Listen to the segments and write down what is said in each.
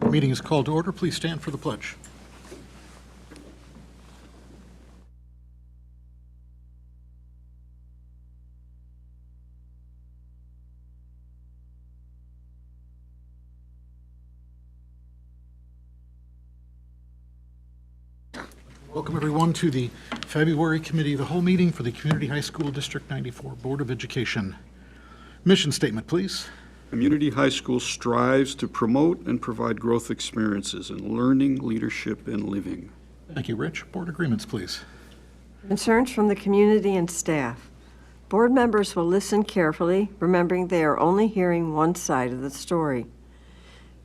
The meeting is called to order. Please stand for the pledge. Welcome, everyone, to the February Committee of the Whole meeting for the Community High School District 94 Board of Education. Mission statement, please. Community High School strives to promote and provide growth experiences in learning, leadership, and living. Thank you, Rich. Board agreements, please. Concerns from the community and staff. Board members will listen carefully, remembering they are only hearing one side of the story.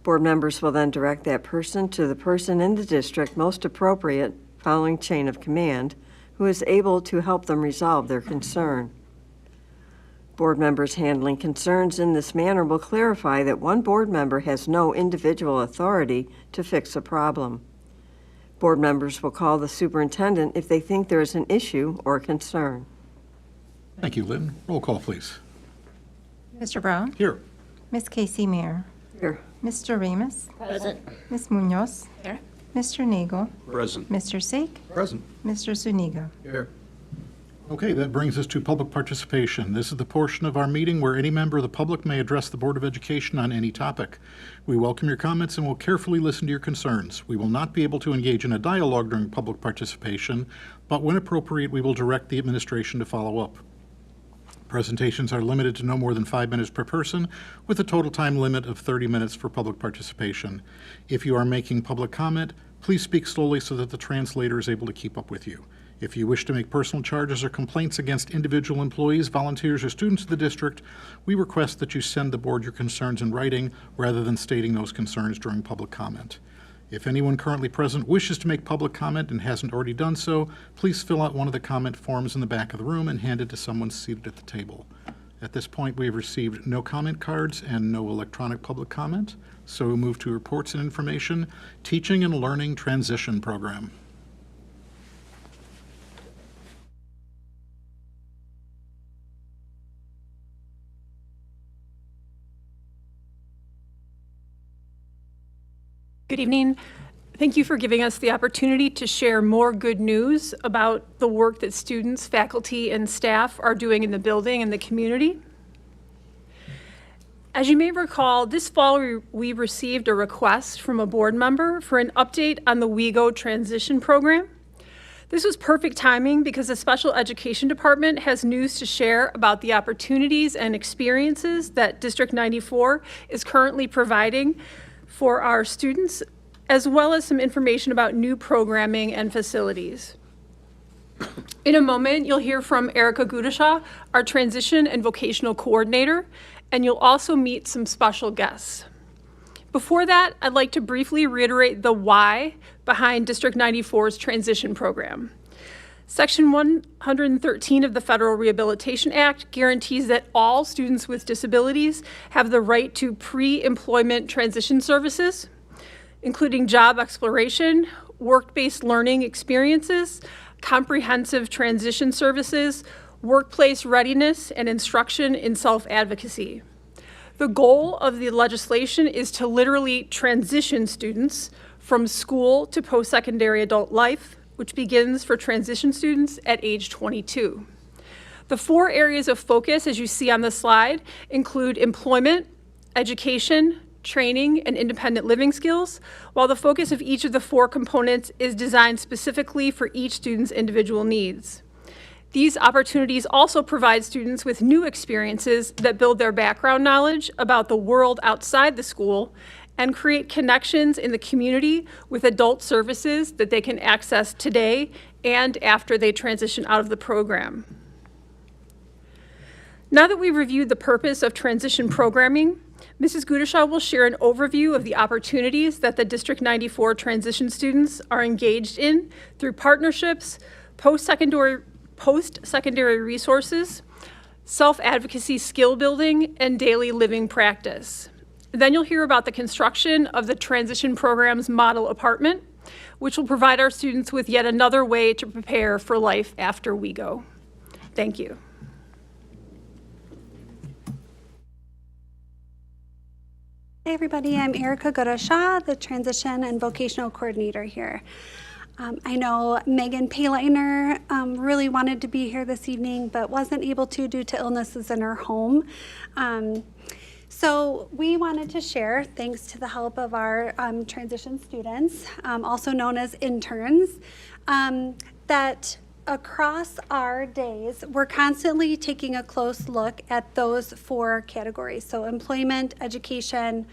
Board members will then direct that person to the person in the district most appropriate, following chain of command, who is able to help them resolve their concern. Board members handling concerns in this manner will clarify that one board member has no individual authority to fix a problem. Board members will call the superintendent if they think there is an issue or concern. Thank you, Lynn. Roll call, please. Mr. Brown? Here. Ms. Casey Mayer? Here. Mr. Remus? Present. Ms. Munoz? Here. Mr. Nagel? Present. Mr. Sake? Present. Mr. Zuniga? Here. Okay, that brings us to public participation. This is the portion of our meeting where any member of the public may address the Board of Education on any topic. We welcome your comments and will carefully listen to your concerns. We will not be able to engage in a dialogue during public participation, but when appropriate, we will direct the administration to follow up. Presentations are limited to no more than 5 minutes per person, with a total time limit of 30 minutes for public participation. If you are making public comment, please speak slowly so that the translator is able to keep up with you. If you wish to make personal charges or complaints against individual employees, volunteers, or students of the district, we request that you send the board your concerns in writing rather than stating those concerns during public comment. If anyone currently present wishes to make public comment and hasn't already done so, please fill out one of the comment forms in the back of the room and hand it to someone seated at the table. At this point, we have received no comment cards and no electronic public comment, so we'll move to reports and information, Teaching and Learning Transition Program. Good evening. Thank you for giving us the opportunity to share more good news about the work that students, faculty, and staff are doing in the building and the community. As you may recall, this fall we received a request from a board member for an update on the WeGo transition program. This was perfect timing because the special education department has news to share about the opportunities and experiences that District 94 is currently providing for our students, as well as some information about new programming and facilities. In a moment, you'll hear from Erica Gudashaw, our transition and vocational coordinator, and you'll also meet some special guests. Before that, I'd like to briefly reiterate the why behind District 94's transition program. Section 113 of the Federal Rehabilitation Act guarantees that all students with disabilities have the right to pre-employment transition services, including job exploration, work-based learning experiences, comprehensive transition services, workplace readiness, and instruction in self-advocacy. The goal of the legislation is to literally transition students from school to post-secondary adult life, which begins for transition students at age 22. The 4 areas of focus, as you see on the slide, include employment, education, training, and independent living skills, while the focus of each of the 4 components is designed specifically for each student's individual needs. These opportunities also provide students with new experiences that build their background knowledge about the world outside the school and create connections in the community with adult services that they can access today and after they transition out of the program. Now that we've reviewed the purpose of transition programming, Mrs. Gudashaw will share an overview of the opportunities that the District 94 transition students are engaged in through partnerships, post-secondary resources, self-advocacy skill building, and daily living practice. Then you'll hear about the construction of the transition program's model apartment, which will provide our students with yet another way to prepare for life after WeGo. Thank you. Hey everybody, I'm Erica Goda-Shaw, the Transition and Vocational Coordinator here. I know Megan Payliner really wanted to be here this evening, but wasn't able to due to illnesses in her home. So we wanted to share, thanks to the help of our transition students, also known as interns, that across our days, we're constantly taking a close look at those 4 categories. So employment, education,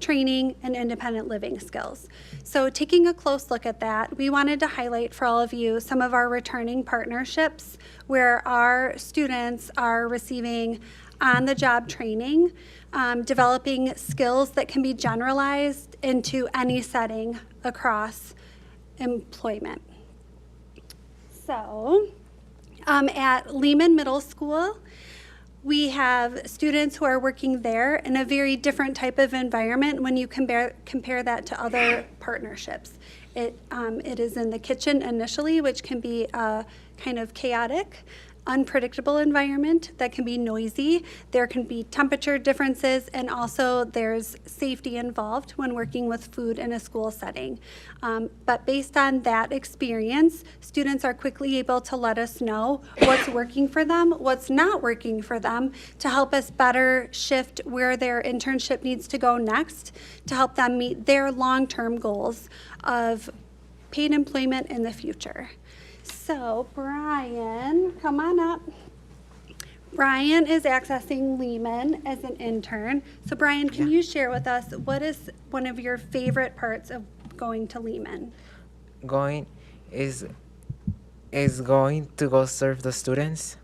training, and independent living skills. So taking a close look at that, we wanted to highlight for all of you some of our returning partnerships where our students are receiving on-the-job training, developing skills that can be generalized into any setting across employment. So at Lehman Middle School, we have students who are working there in a very different type of environment when you compare that to other partnerships. It is in the kitchen initially, which can be a kind of chaotic, unpredictable environment that can be noisy. There can be temperature differences, and also there's safety involved when working with food in a school setting. But based on that experience, students are quickly able to let us know what's working for them, what's not working for them, to help us better shift where their internship needs to go next to help them meet their long-term goals of paid employment in the future. So Brian, come on up. Brian is accessing Lehman as an intern. So Brian, can you share with us what is one of your favorite parts of going to Lehman? Going is going to go serve the students.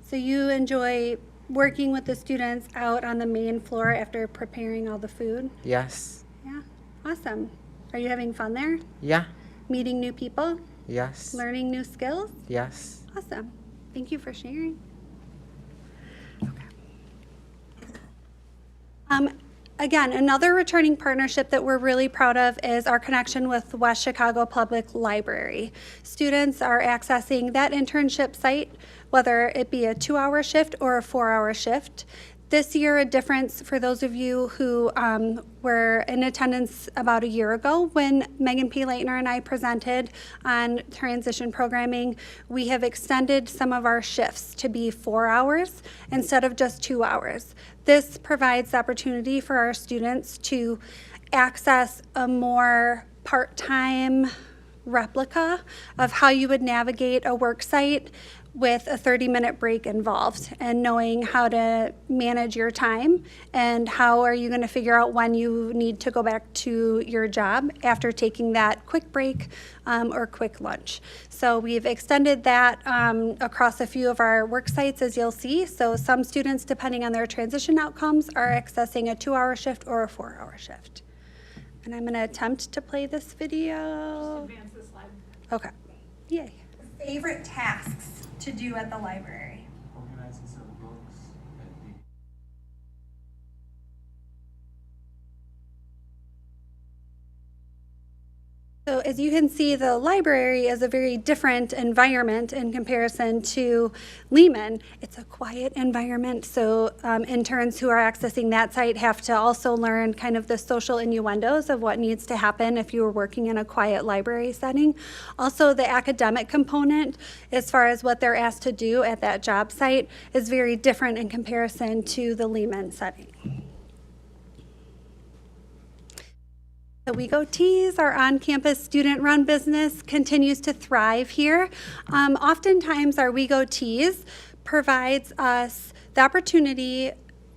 So you enjoy working with the students out on the main floor after preparing all the food? Yes. Yeah, awesome. Are you having fun there? Yeah. Meeting new people? Yes. Learning new skills? Yes. Awesome. Thank you for sharing. Again, another returning partnership that we're really proud of is our connection with West Chicago Public Library. Students are accessing that internship site, whether it be a 2-hour shift or a 4-hour shift. This year, a difference for those of you who were in attendance about a year ago when Megan P. Leitner and I presented on transition programming, we have extended some of our shifts to be 4 hours instead of just 2 hours. This provides the opportunity for our students to access a more part-time replica of how you would navigate a work site with a 30-minute break involved, and knowing how to manage your time and how are you going to figure out when you need to go back to your job after taking that quick break or quick lunch. So we've extended that across a few of our work sites, as you'll see. So some students, depending on their transition outcomes, are accessing a 2-hour shift or a 4-hour shift. And I'm going to attempt to play this video. Just advance the slide. Okay. Yay. Favorite tasks to do at the library? Organizing some books. So as you can see, the library is a very different environment in comparison to Lehman. It's a quiet environment, so interns who are accessing that site have to also learn kind of the social innuendos of what needs to happen if you were working in a quiet library setting. Also, the academic component, as far as what they're asked to do at that job site, is very different in comparison to the Lehman setting. The We Go Teas, our on-campus student-run business, continues to thrive here. Oftentimes, our We Go Teas provides us the opportunity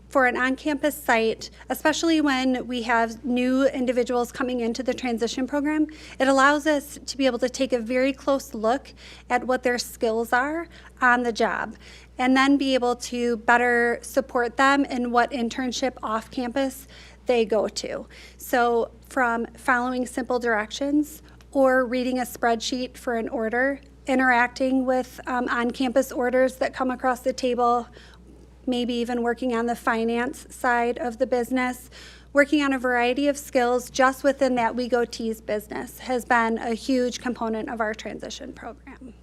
for an on-campus site, especially when we have new individuals coming into the transition program. It allows us to be able to take a very close look at what their skills are on the job, and then be able to better support them in what internship off-campus they go to. So from following simple directions or reading a spreadsheet for an order, interacting with on-campus orders that come across the table, maybe even working on the finance side of the business, working on a variety of skills just within that We Go Teas business has been a huge component of our transition program.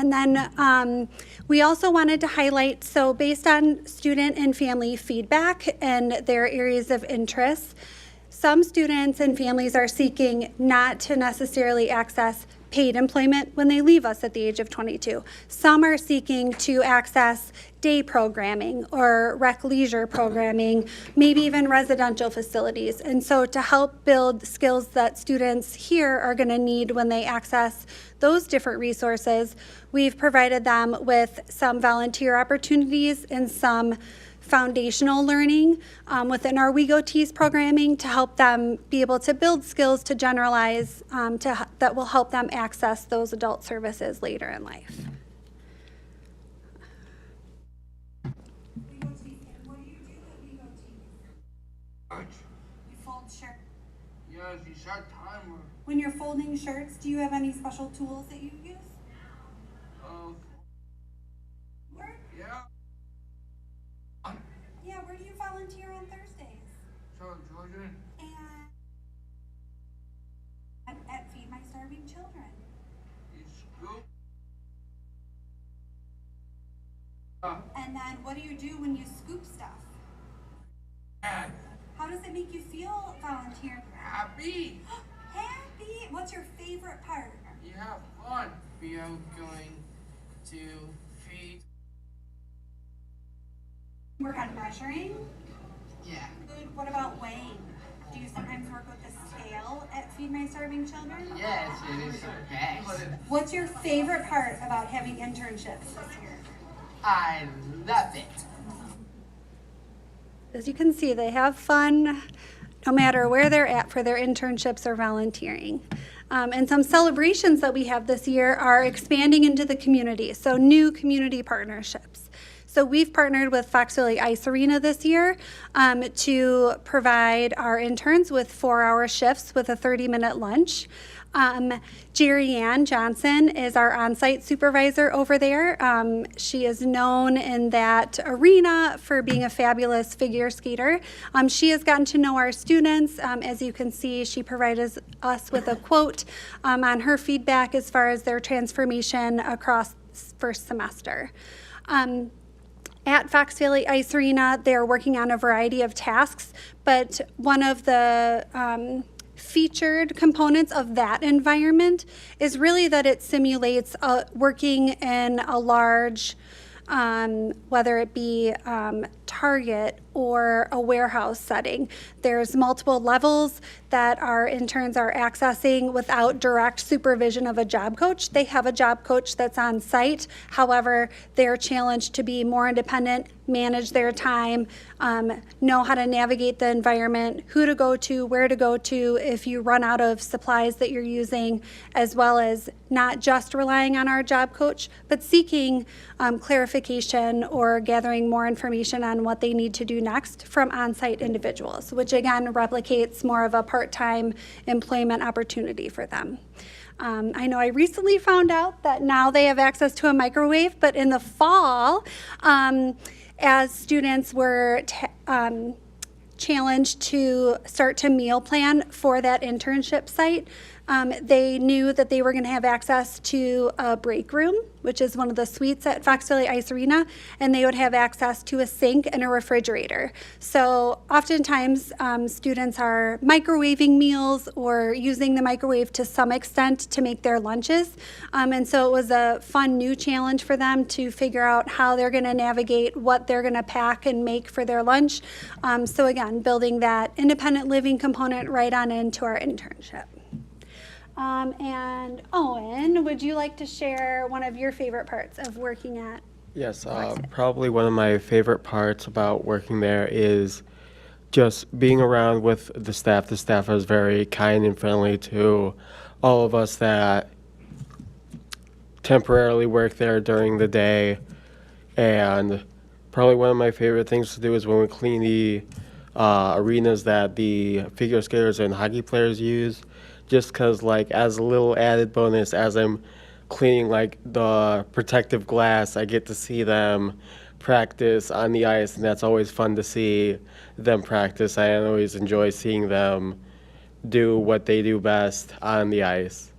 And then we also wanted to highlight, so based on student and family feedback and their areas of interest, some students and families are seeking not to necessarily access paid employment when they leave us at the age of 22. Some are seeking to access day programming or rec leisure programming, maybe even residential facilities. And so to help build skills that students here are going to need when they access those different resources, we've provided them with some volunteer opportunities and some foundational learning within our WeGoTees programming to help them be able to build skills to generalize that will help them access those adult services later in life. WeGoTees, what do you do at WeGoTees? You fold shirts. Yes, you set timer. When you're folding shirts, do you have any special tools that you use? Where? Yeah. Yeah, where do you volunteer on Thursdays? Children. And at Feed My Starving Children. You scoop. And then what do you do when you scoop stuff? And How does it make you feel volunteering? happy. Happy! What's your favorite part? You have fun. We are going to feed. Work on measuring? Yeah. Good. What about weighing? Do you sometimes work with the scale at Feed My Starving Children? Yes, it is the best. What's your favorite part about having internships this year? I love it. As you can see, they have fun no matter where they're at for their internships or volunteering. And some celebrations that we have this year are expanding into the community, so new community partnerships. So we've partnered with Fox Valley Ice Arena this year to provide our interns with 4-hour shifts with a 30-minute lunch. Jerry Ann Johnson is our on-site supervisor over there. She is known in that arena for being a fabulous figure skater. She has gotten to know our students. As you can see, she provided us with a quote on her feedback as far as their transformation across first semester. At Fox Valley Ice Arena, they're working on a variety of tasks, but one of the featured components of that environment is really that it simulates working in a large, whether it be Target or a warehouse setting. There's multiple levels that our interns are accessing without direct supervision of a job coach. They have a job coach that's on site. However, they're challenged to be more independent, manage their time, know how to navigate the environment, who to go to, where to go to if you run out of supplies that you're using, as well as not just relying on our job coach, but seeking clarification or gathering more information on what they need to do next from on-site individuals, which again replicates more of a part-time employment opportunity for them. I know I recently found out that now they have access to a microwave, but in the fall, as students were challenged to start to meal plan for that internship site, they knew that they were going to have access to a break room, which is one of the suites at Fox Valley Ice Arena, and they would have access to a sink and a refrigerator. So oftentimes students are microwaving meals or using the microwave to some extent to make their lunches. And so it was a fun new challenge for them to figure out how they're going to navigate what they're going to pack and make for their lunch. So again, building that independent living component right on into our internship. And Owen, would you like to share one of your favorite parts of working at? Yes, probably one of my favorite parts about working there is just being around with the staff. The staff is very kind and friendly to all of us that temporarily work there during the day. And probably one of my favorite things to do is when we clean the arenas that the figure skaters and hockey players use. Just because, like, as a little added bonus, as I'm cleaning, like, the protective glass, I get to see them practice on the ice, and that's always fun to see them practice. I always enjoy seeing them do what they do best on the ice.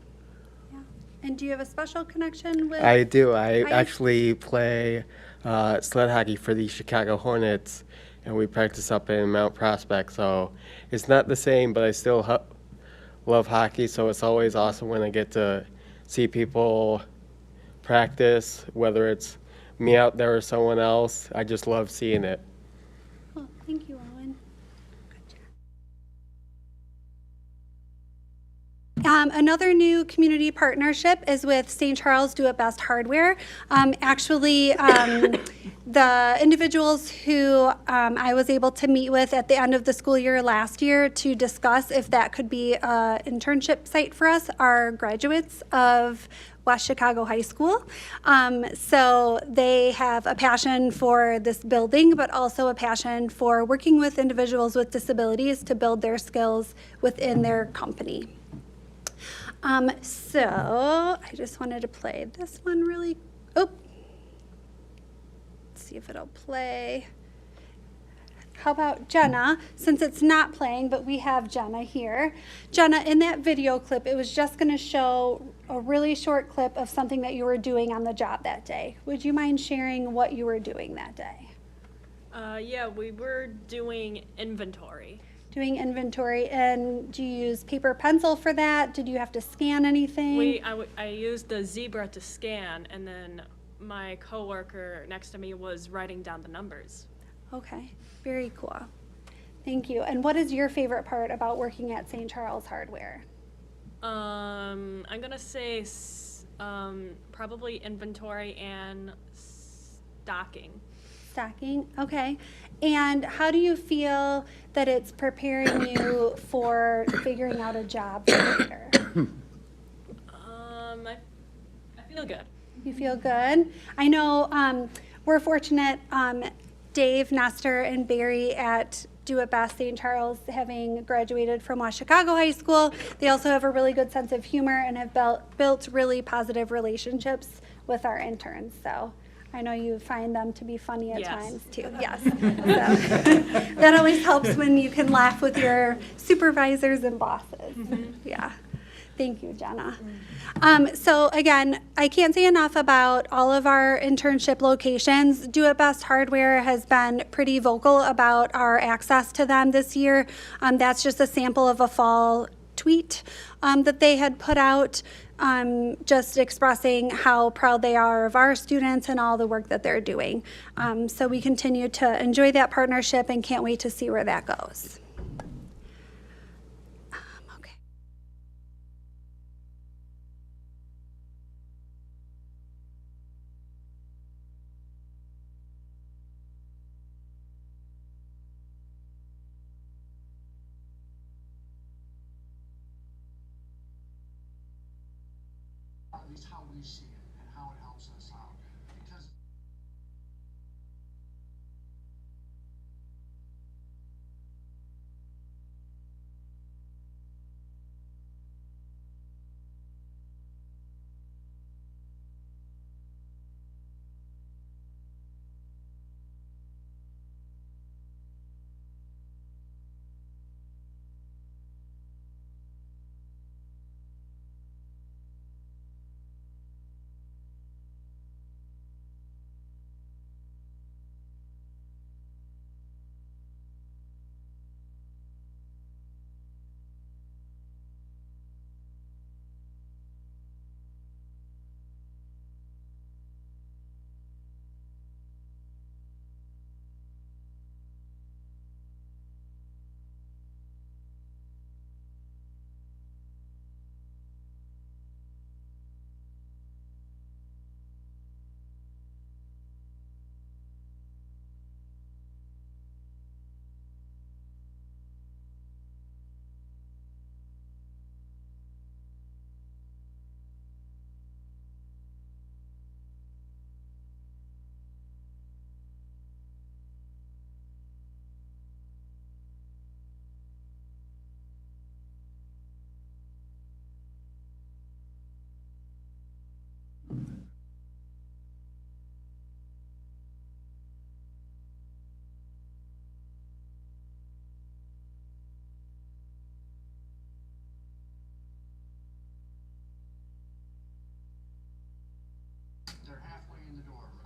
Yeah. And do you have a special connection with? I do. I Ice? actually play sled hockey for the Chicago Hornets, and we practice up in Mount Prospect. So it's not the same, but I still love hockey. So it's always awesome when I get to see people practice, whether it's me out there or someone else. I just love seeing it. Oh, thank you, Owen. Another new community partnership is with St. Charles Do It Best Hardware. The individuals who I was able to meet with at the end of the school year last year to discuss if that could be an internship site for us are graduates of West Chicago High School. So they have a passion for this building, but also a passion for working with individuals with disabilities to build their skills within their company. So I just wanted to play this one really, let's see if it'll play. How about Jenna, since it's not playing, but we have Jenna here. Jenna, in that video clip, it was just gonna show a really short clip of something that you were doing on the job that day. Would you mind sharing what you were doing that day? Yeah, we were doing inventory. Doing inventory, and do you use paper pencil for that? Did you have to scan anything? I used the zebra to scan, and then my coworker next to me was writing down the numbers. Okay, very cool. Thank you. And what is your favorite part about working at St. Charles Hardware? I'm gonna say probably inventory and stocking. Stocking, okay. And how do you feel that it's preparing you for figuring out a job later? I feel good. You feel good? I know we're fortunate, Dave, Nestor, and Barry at Do It Best St. Charles, having graduated from West Chicago High School. They also have a really good sense of humor and have built really positive relationships with our interns. So I know you find them to be funny at times too. Yes. So, that always helps when you can laugh with your supervisors and bosses. Yeah. Thank you, Jenna. So again, I can't say enough about all of our internship locations. Do It Best Hardware has been pretty vocal about our access to them this year. That's just a sample of a fall tweet that they had put out, just expressing how proud they are of our students and all the work that they're doing. So we continue to enjoy that partnership and can't wait to see where that goes. Okay. At least how we see it and how it helps us out. Because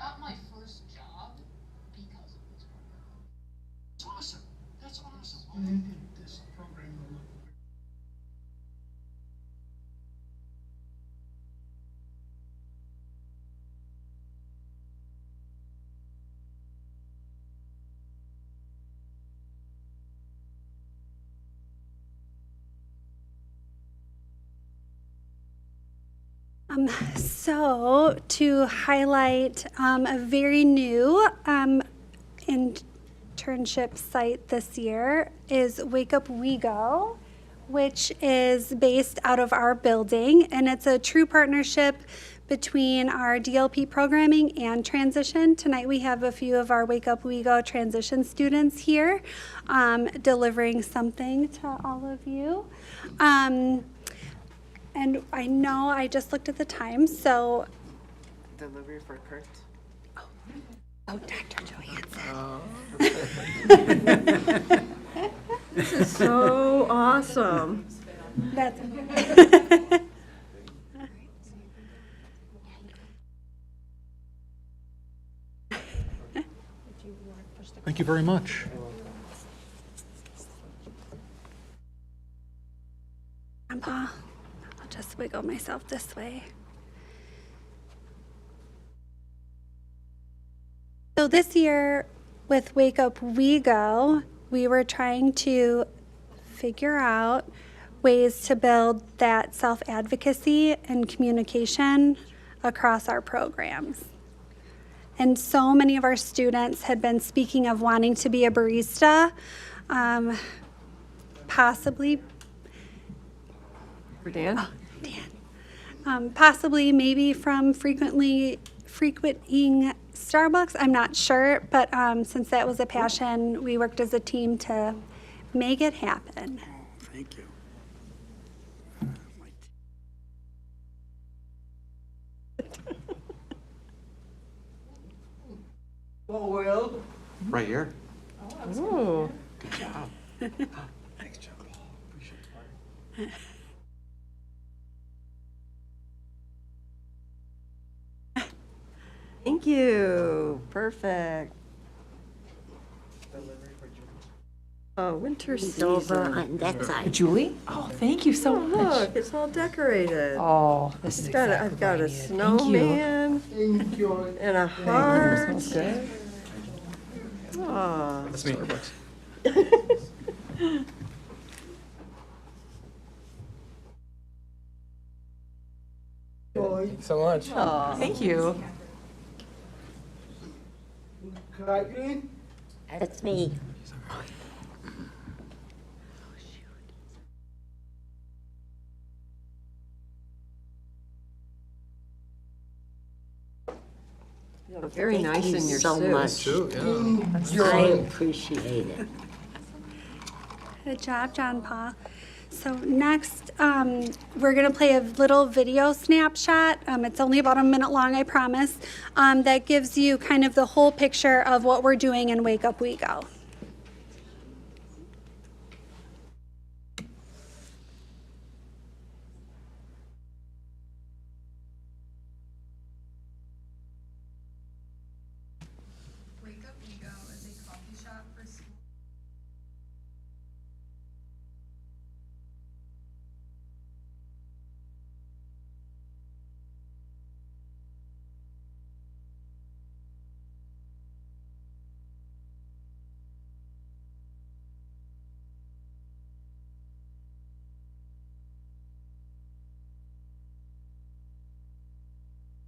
got my first job because of this program. It's awesome. That's awesome. I think that this program will look. So to highlight a very new internship site this year is Wake Up We Go, which is based out of our building, and it's a true partnership between our DLP programming and transition. Tonight we have a few of our Wake Up We Go transition students here delivering something to all of you. And I know I just looked at the time, so. Delivery for Kurt. Oh, Dr. Johansson. This is so awesome. That's. Thank you very much. Grandpa, I'll just wiggle myself this way. So this year with Wake Up We Go, we were trying to figure out ways to build that self-advocacy and communication across our programs. And so many of our students had been speaking of wanting to be a barista, possibly. For Dan? Oh, Dan. Possibly maybe from frequenting Starbucks, I'm not sure, but since that was a passion, we worked as a team to make it happen. Thank you. Oh, well. Right here. Ooh. Good job. Thanks, John. Appreciate it. Thank you. Perfect. Oh, winter season. on that side. Julie? Oh, thank you so Oh, much. look, it's all decorated. Oh, this is exactly I've got what I a needed. snowman Thank you. and a heart. Smells good. Aw. That's me. Thank you so much. Thank you. That's me. You look very nice Thank you in your so suit. much. Too, yeah. I appreciate it. Good job, John Paul. So next, we're going to play a little video snapshot. It's only about a minute long, I promise, that gives you kind of the whole picture of what we're doing in Wake Up We Go. Wake Up We Go is a coffee shop for school.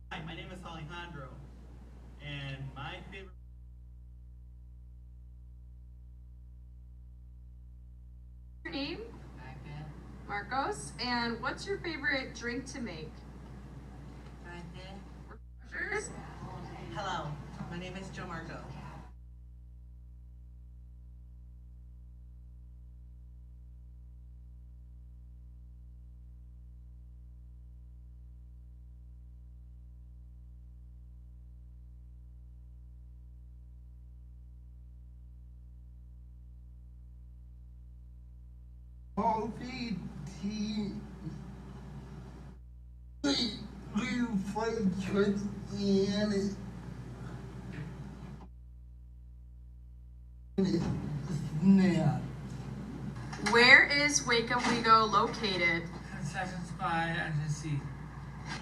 Hi, my name is Alejandro, and my favorite. Your name? Marcos. And what's your favorite drink to make? Refreshers? Hello, my name is Joe Marco. Coffee, tea. You find Christianity. Snare. Where is Wake Up We Go located? Concessions by NCC.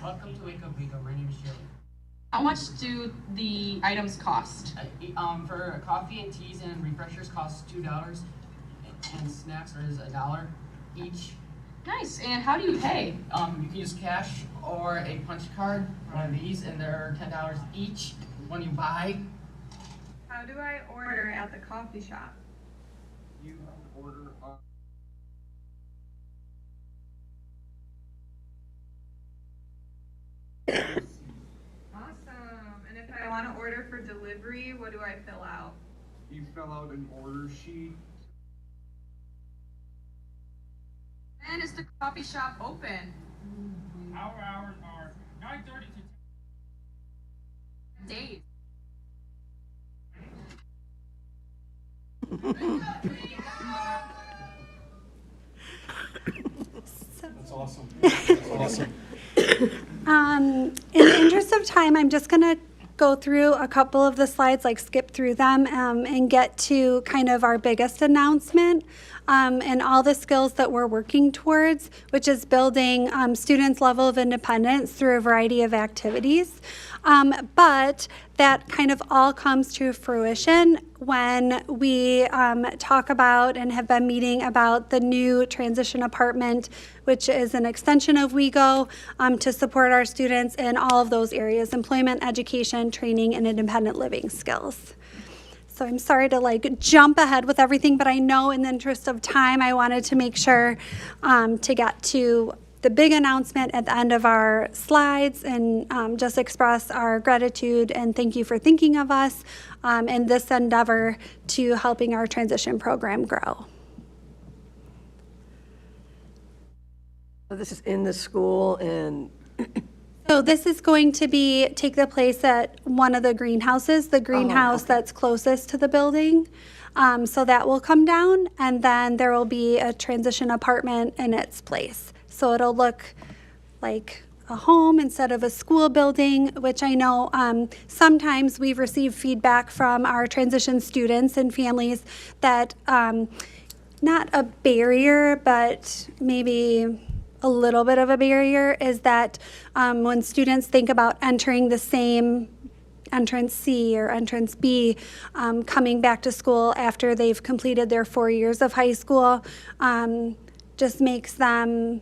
Welcome to Wake Up Rico. My name is Joey. How much do the items cost? For coffee and teas and refreshers costs $2, and snacks is $1 each. Nice. And how do you pay? You can use cash or a punch card, one of these, and they're $10 each when you buy. How do I order at the coffee shop? You order on. Awesome. And if I want to order for delivery, what do I fill out? You fill out an order sheet. When is the coffee shop open? Our hours are 9:30 to Days. That's awesome. That's awesome. In the interest of time, I'm just going to go through a couple of the slides, like skip through them, and get to kind of our biggest announcement and all the skills that we're working towards, which is building students' level of independence through a variety of activities. But that kind of all comes to fruition when we talk about and have been meeting about the new transition apartment, which is an extension of WeGo to support our students in all of those areas: employment, education, training, and independent living skills. So I'm sorry to jump ahead with everything, but I know in the interest of time, I wanted to make sure to get to the big announcement at the end of our slides and just express our gratitude and thank you for thinking of us in this endeavor to helping our transition program grow. So this is in the school, and So this is going to take the place at one of the greenhouses, the greenhouse that's closest to the building. So that will come down, and then there will be a transition apartment in its place. So it'll look like a home instead of a school building, which I know sometimes we've received feedback from our transition students and families that not a barrier, but maybe a little bit of a barrier is that when students think about entering the same entrance C or entrance B, coming back to school after they've completed their 4 years of high school, just makes them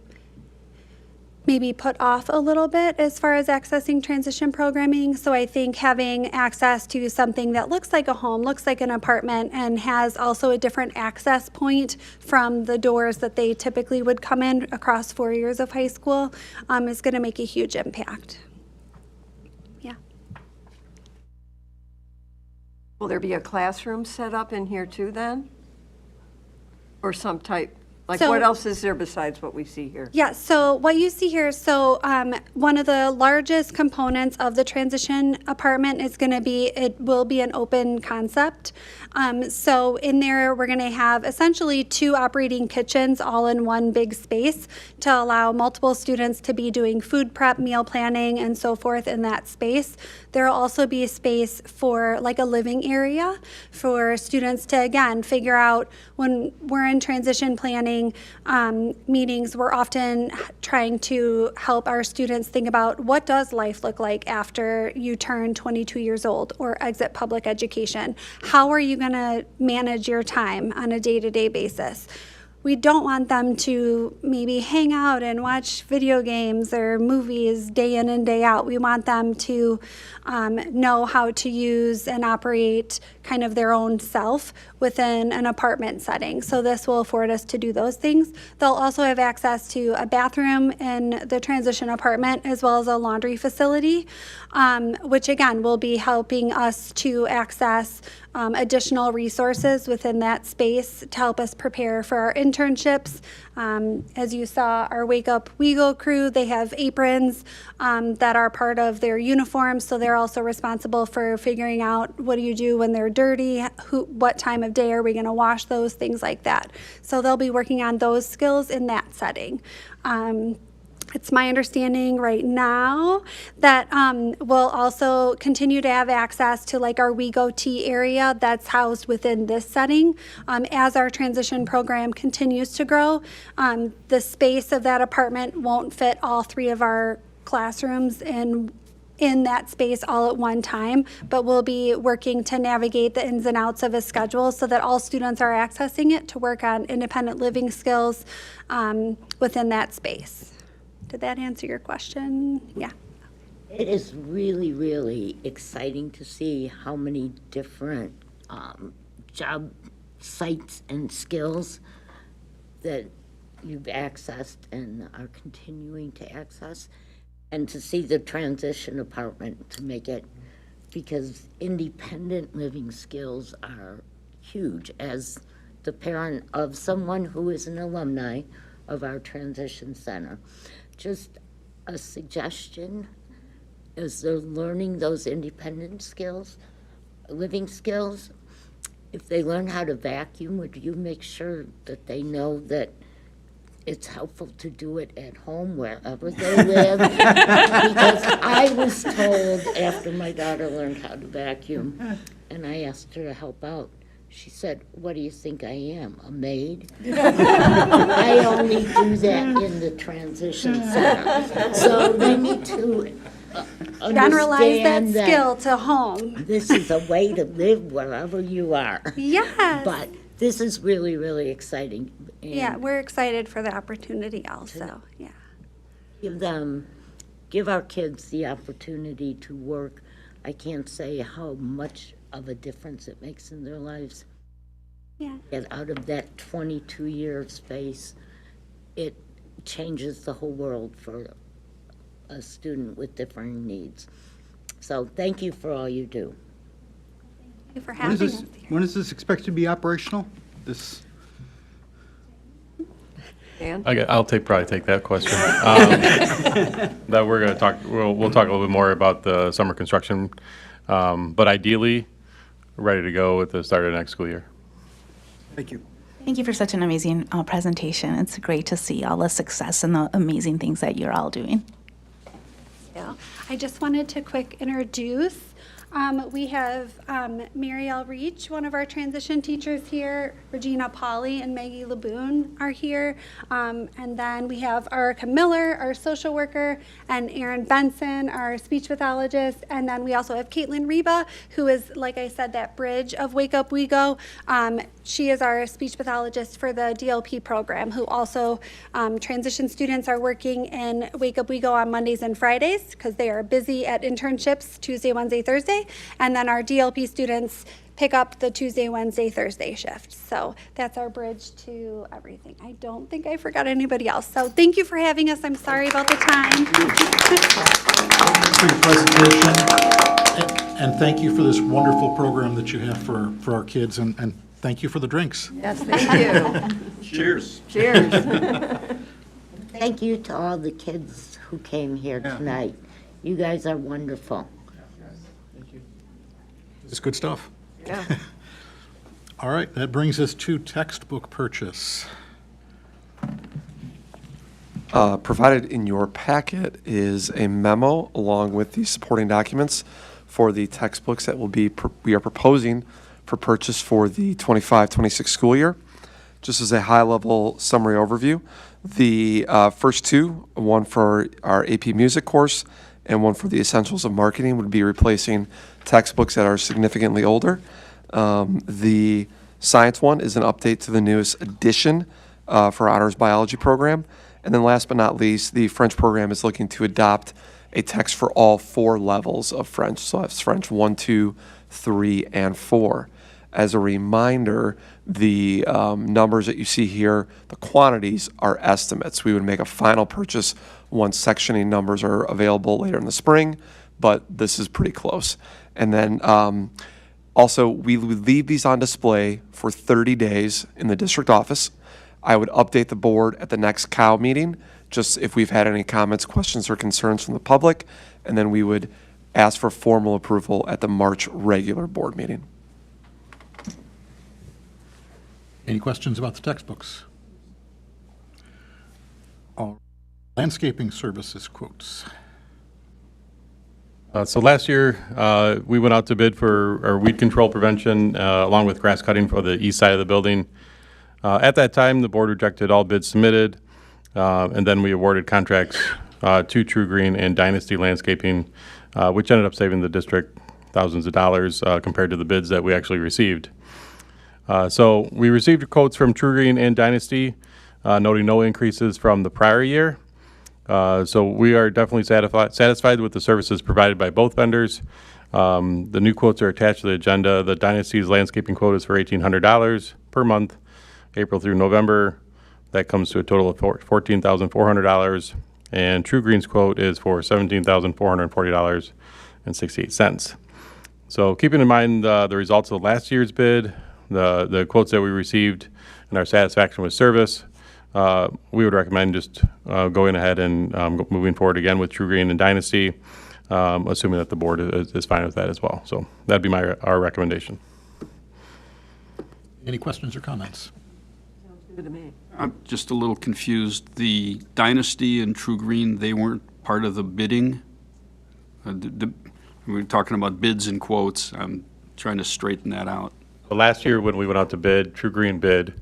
maybe put off a little bit as far as accessing transition programming. So I think having access to something that looks like a home, looks like an apartment, and has also a different access point from the doors that they typically would come in across 4 years of high school is going to make a huge impact. Yeah. will there be a classroom set up in here too then? Or some type? Like, So- what else is there besides what we see here? Yeah, so what you see here, one of the largest components of the transition apartment is going to be, it will be an open concept. So in there, we're going to have essentially 2 operating kitchens all in one big space to allow multiple students to be doing food prep, meal planning, and so forth in that space. There will also be a space for like a living area for students to, again, figure out when we're in transition planning meetings, we're often trying to help our students think about what does life look like after you turn 22 years old or exit public education. How are you going to manage your time on a day-to-day basis? We don't want them to maybe hang out and watch video games or movies day in and day out. We want them to know how to use and operate kind of their own self within an apartment setting. So this will afford us to do those things. They'll also have access to a bathroom in the transition apartment as well as a laundry facility, which again will be helping us to access additional resources within that space to help us prepare for our internships. As you saw, our Wake Up We Go crew, they have aprons that are part of their uniforms, so they're also responsible for figuring out what do you do when they're dirty, what time of day are we going to wash those, things like that. So they'll be working on those skills in that setting. It's my understanding right now that we'll also continue to have access to like our We Go Tea area that's housed within this setting. As our transition program continues to grow, the space of that apartment won't fit all 3 of our classrooms in that space all at one time, but we'll be working to navigate the ins and outs of a schedule so that all students are accessing it to work on independent living skills within that space. Did that answer your question? Yeah. It is really, really exciting to see how many different job sites and skills that you've accessed and are continuing to access, and to see the transition apartment to make it, because independent living skills are huge. As the parent of someone who is an alumni of our transition center, just a suggestion, as they're learning those independent skills, living skills, if they learn how to vacuum, would you make sure that they know that it's helpful to do it at home wherever they live? Because I was told after my daughter learned how to vacuum, and I asked her to help out, she said, "What do you think I am, a maid?" I only do that in the transition center. So they need to Generalize that understand skill to home. This is a way to live wherever you are. Yes. But this is really, really exciting. And Yeah, we're excited for the opportunity also. Yeah. give our kids the opportunity to work. I can't say how much of a difference it makes in their lives. Yeah. Get out of that 22-year space, it changes the whole world for a student with differing needs. So thank you for all you do. Thank you for having us. When is this expected to be operational? Dan? I'll probably take that question. That we're going to talk. We'll talk a little bit more about the summer construction, but ideally, ready to go at the start of the next school year. Thank you. Thank you for such an amazing presentation. It's great to see all the success and the amazing things that you're all doing. Yeah. I just wanted to quick introduce. We have Marielle Reach, one of our transition teachers here. Regina Pauley and Maggie Laboon are here. And then we have Erica Miller, our social worker, and Erin Benson, our speech pathologist. And then we also have Caitlin Reba, who is, like I said, that bridge of Wake Up We Go. She is our speech pathologist for the DLP program, who also transition students are working in Wake Up We Go on Mondays and Fridays because they are busy at internships Tuesday, Wednesday, Thursday. And then our DLP students pick up the Tuesday, Wednesday, Thursday shift. So that's our bridge to everything. I don't think I forgot anybody else. So thank you for having us. I'm sorry about the time. For your presentation, and thank you for this wonderful program that you have for our kids, and thank you for the drinks. Yes, thank you. Cheers. Cheers. Thank you to all the kids who came here tonight. You guys are wonderful. It's good stuff. Yeah. All right, that brings us to textbook purchase. Provided in your packet is a memo along with the supporting documents for the textbooks that we are proposing for purchase for the 25-26 school year. Just as a high-level summary overview, the first two, one for our AP Music course and one for the Essentials of Marketing, would be replacing textbooks that are significantly older. The science one is an update to the newest edition for Honors Biology program. And then last but not least, the French program is looking to adopt a text for all 4 levels of French. So that's French 1, 2, 3, and 4. As a reminder, the numbers that you see here, the quantities are estimates. We would make a final purchase once sectioning numbers are available later in the spring, but this is pretty close. And then also, we would leave these on display for 30 days in the district office. I would update the board at the next COW meeting, just if we've had any comments, questions, or concerns from the public, and then we would ask for formal approval at the March regular board meeting. Any questions about the textbooks? All Landscaping services quotes. So last year, we went out to bid for our weed control prevention along with grass cutting for the east side of the building. At that time, the board rejected all bids submitted, and then we awarded contracts to True Green and Dynasty Landscaping, which ended up saving the district thousands of dollars compared to the bids that we actually received. So we received quotes from True Green and Dynasty, noting no increases from the prior year. So we are definitely satisfied with the services provided by both vendors. The new quotes are attached to the agenda. The Dynasty's landscaping quote is for $1,800 per month, April through November. That comes to a total of $14,400. And True Green's quote is for $17,440.68. So keeping in mind the results of last year's bid, the quotes that we received, and our satisfaction with service, we would recommend just going ahead and moving forward again with True Green and Dynasty, assuming that the board is fine with that as well. So that'd be our recommendation. Any questions or comments? Sounds good to me. I'm just a little confused. The Dynasty and True Green, they weren't part of the bidding? We were talking about bids and quotes. I'm trying to straighten that out. So last year when we went out to bid, True Green bid.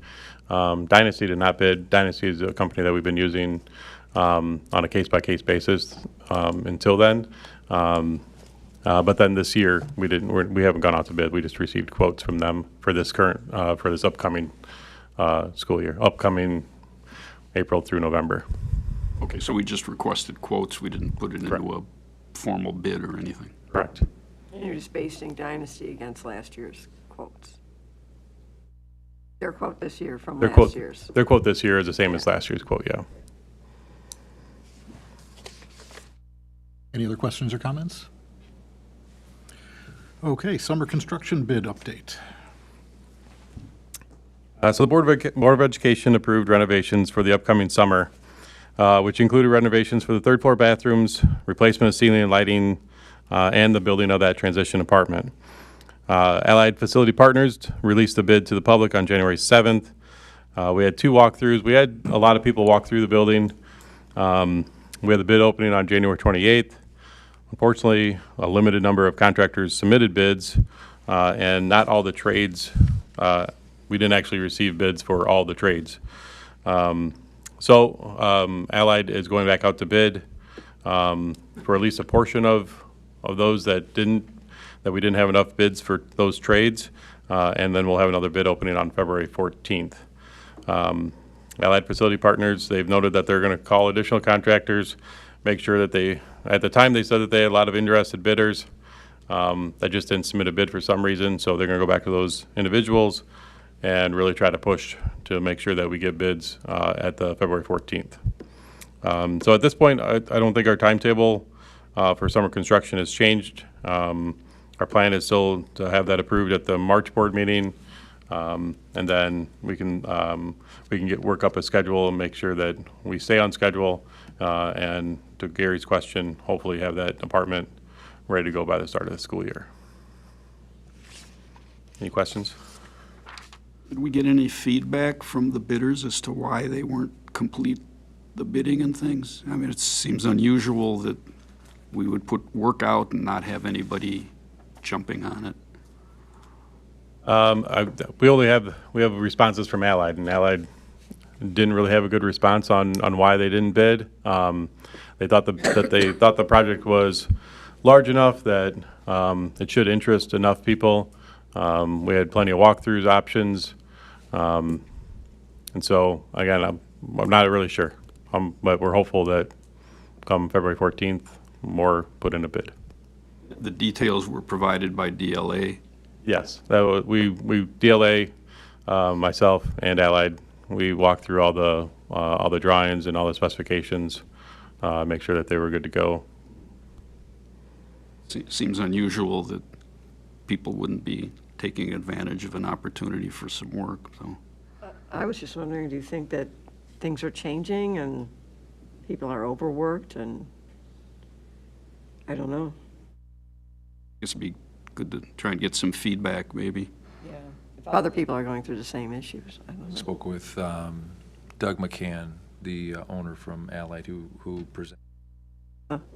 Dynasty did not bid. Dynasty is a company that we've been using on a case-by-case basis until then. But then this year we haven't gone out to bid. We just received quotes from them for this upcoming school year, upcoming April through November. Okay, so we just requested quotes. We didn't put it into a formal bid or anything. Correct. And you're just basing Dynasty against last year's quotes. Their quote this year from last year's. Their quote this year is the same as last year's quote, yeah. Any other questions or comments? Okay, summer construction bid update. So the Board of Education approved renovations for the upcoming summer, which included renovations for the third floor bathrooms, replacement of ceiling and lighting, and the building of that transition apartment. Allied Facility Partners released the bid to the public on January 7th. We had 2 walkthroughs. We had a lot of people walk through the building. We had the bid opening on January 28th. Unfortunately, a limited number of contractors submitted bids, and not all the trades. We didn't actually receive bids for all the trades. So Allied is going back out to bid for at least a portion of those that we didn't have enough bids for those trades, and then we'll have another bid opening on February 14th. Allied Facility Partners, they've noted that they're going to call additional contractors, make sure that at the time they said that they had a lot of interested bidders that just didn't submit a bid for some reason, so they're going to go back to those individuals and really try to push to make sure that we get bids at the February 14th. So at this point, I don't think our timetable for summer construction has changed. Our plan is still to have that approved at the March board meeting, and then we can work up a schedule and make sure that we stay on schedule. And to Gary's question, hopefully have that apartment ready to go by the start of the school year. Any questions? Did we get any feedback from the bidders as to why they weren't complete the bidding and things? I mean, it seems unusual that we would put work out and not have anybody jumping on it. We have responses from Allied, and Allied didn't really have a good response on why they didn't bid. They thought the project was large enough that it should interest enough people. We had plenty of walkthroughs options, and so again, I'm not really sure, but we're hopeful that come February 14th, more put in a bid. The details were provided by DLA. Yes, we DLA, myself and Allied, we walked through all the drawings and all the specifications, make sure that they were good to go. Seems unusual that people wouldn't be taking advantage of an opportunity for some work. So, I was just wondering, do you think that things are changing and people are overworked, and I don't know. I guess it'd be good to try and get some feedback, maybe. If other people are going through the same issues, I don't know. Spoke with Doug McCann the owner from Allied who presented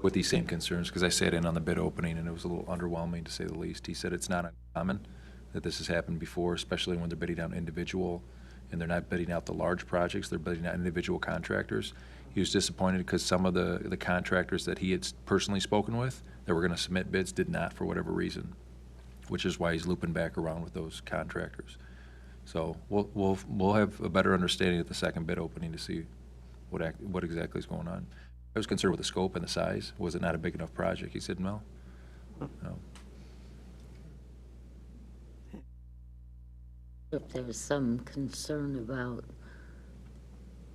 with these same concerns, because I sat in on the bid opening and it was a little underwhelming to say the least. He said it's not uncommon that this has happened before, especially when they're bidding out individual, and they're not bidding out the large projects, they're bidding out individual contractors. He was disappointed because some of the contractors that he had personally spoken with that were gonna submit bids did not for whatever reason, which is why he's looping back around with those contractors. So we'll have a better understanding at the second bid opening to see what exactly is going on. I was concerned with the scope and the size. Was it not a big enough project? He said, no. No. If there's some concern about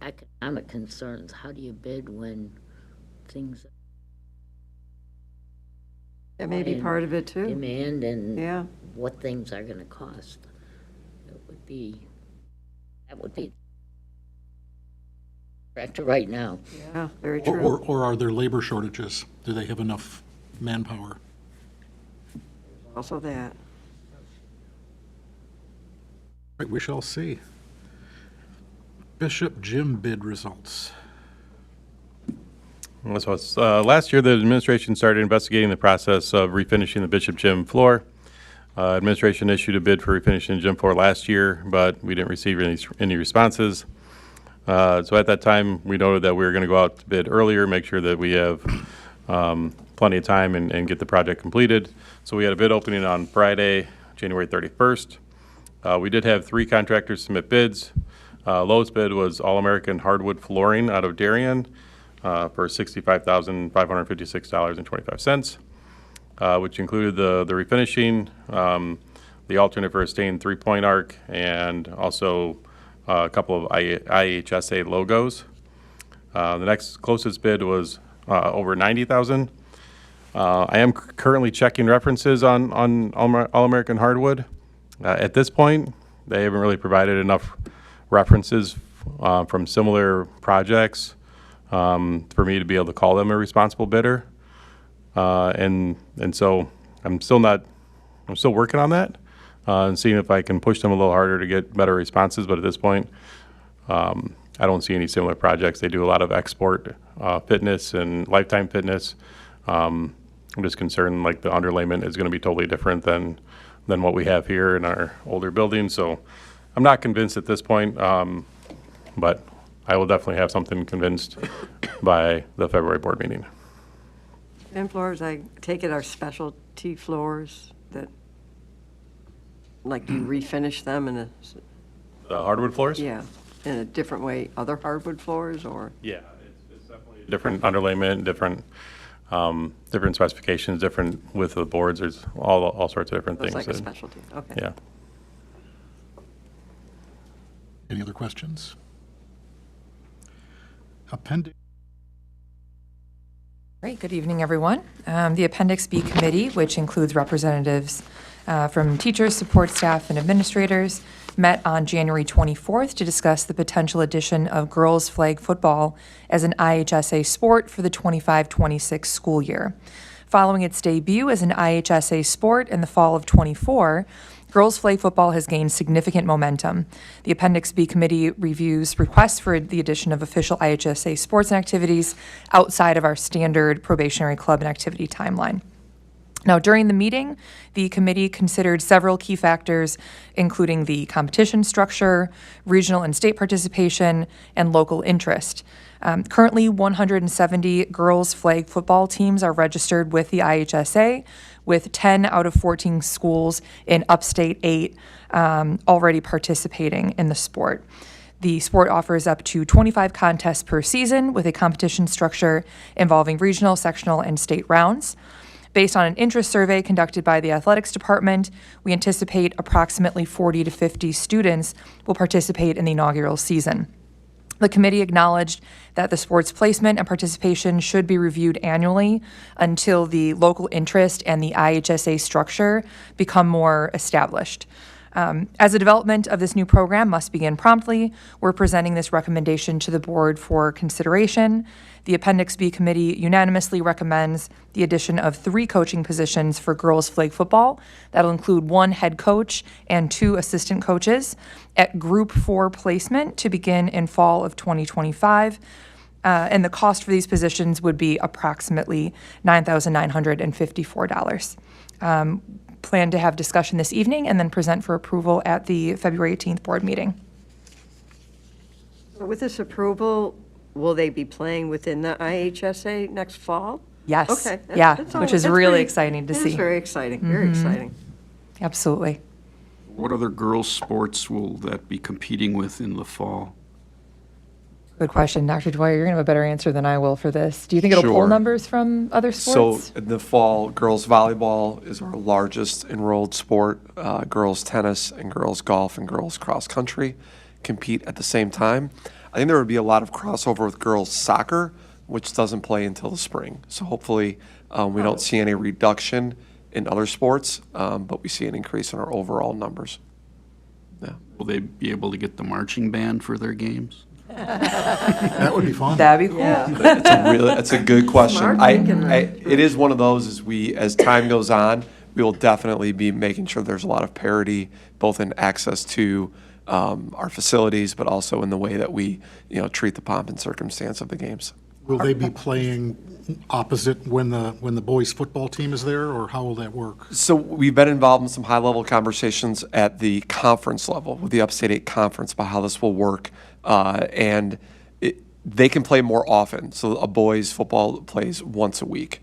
economic concerns, how do you bid when things That may be part of it too. demand and Yeah. what things are gonna cost? That would be director right now. Yeah, very Or, true. or are there labor shortages? Do they have enough manpower? Also that. Right, we shall see. Bishop Gym bid results. So it's, last year, the administration started investigating the process of refinishing the Bishop Gym floor. Administration issued a bid for refinishing the gym floor last year, but we didn't receive any responses. So at that time, we noted that we were going to go out to bid earlier, make sure that we have plenty of time and get the project completed. So we had a bid opening on Friday, January 31st. We did have 3 contractors submit bids. Lowest bid was All American Hardwood Flooring out of Darien for $65,556.25. Which included the refinishing, the alternate for a stained 3-point arc, and also a couple of IHSA logos. The next closest bid was over $90,000. I am currently checking references on All American Hardwood. At this point, they haven't really provided enough references from similar projects for me to be able to call them a responsible bidder. And so I'm still working on that and seeing if I can push them a little harder to get better responses. But at this point, I don't see any similar projects. They do a lot of export fitness and lifetime fitness. I'm just concerned like the underlayment is going to be totally different than what we have here in our older buildings. So I'm not convinced at this point, but I will definitely have something convinced by the February board meeting. And floors, I take it, are specialty floors that, like, you refinish them in a, The hardwood floors? yeah, in a different way, other hardwood floors, or? Yeah, it's definitely different underlayment, different specifications, different width of the boards. There's all sorts of different It's things. like a specialty, okay. Yeah. Any other questions? Appendix. Great, good evening, everyone. The Appendix B Committee, which includes representatives from teachers, support staff, and administrators, met on January 24th to discuss the potential addition of girls flag football as an IHSA sport for the 25-26 school year. Following its debut as an IHSA sport in the fall of '24, girls flag football has gained significant momentum. The Appendix B Committee reviews requests for the addition of official IHSA sports and activities outside of our standard probationary club and activity timeline. Now, during the meeting, the committee considered several key factors, including the competition structure, regional and state participation, and local interest. Currently, 170 girls flag football teams are registered with the IHSA, with 10 out of 14 schools in upstate 8 already participating in the sport. The sport offers up to 25 contests per season with a competition structure involving regional, sectional, and state rounds. Based on an interest survey conducted by the athletics department, we anticipate approximately 40 to 50 students will participate in the inaugural season. The committee acknowledged that the sport's placement and participation should be reviewed annually until the local interest and the IHSA structure become more established. As the development of this new program must begin promptly, we're presenting this recommendation to the board for consideration. The Appendix B committee unanimously recommends the addition of 3 coaching positions for girls flag football. That'll include 1 head coach and 2 assistant coaches at Group 4 placement to begin in fall of 2025. And the cost for these positions would be approximately $9,954. Plan to have discussion this evening and then present for approval at the February 18th board meeting. With this approval, will they be playing within the IHSA next fall? Yes. Okay. Yeah, that's all- which is that's really very- exciting to it see. is very exciting, very exciting. Absolutely. What other girls' sports will that be competing with in the fall? Good question. Dr. Dwyer, you're going to have a better answer than I will for this. Do you think it'll pull Sure. numbers from other sports? So in the fall, girls volleyball is our largest enrolled sport. Girls tennis and girls golf and girls cross country compete at the same time. I think there would be a lot of crossover with girls soccer, which doesn't play until the spring. So hopefully we don't see any reduction in other sports, but we see an increase in our overall numbers. Yeah. Will they be able to get the marching band for their games? That would be fun. That'd be cool. That's a good question. Smart I, thinking, it is one of those, as time goes on, we will definitely be making sure there's a lot of parity, both in access to our facilities, but also in the way that we, treat the pomp and circumstance of the games. Will they be playing opposite when the boys' football team is there, or how will that work? So we've been involved in some high-level conversations at the conference level with the Upstate 8 Conference about how this will work. And they can play more often. So a boys' football plays once a week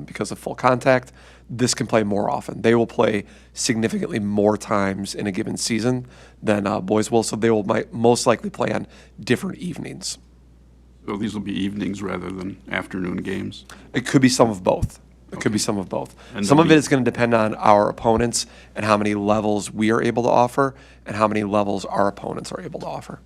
because of full contact. This can play more often. They will play significantly more times in a given season than boys will. So they will most likely play on different evenings. So these will be evenings rather than afternoon games? It could be some of both. It could be some of both. And Some they'll of it be- is going to depend on our opponents and how many levels we are able to offer and how many levels our opponents are able to offer.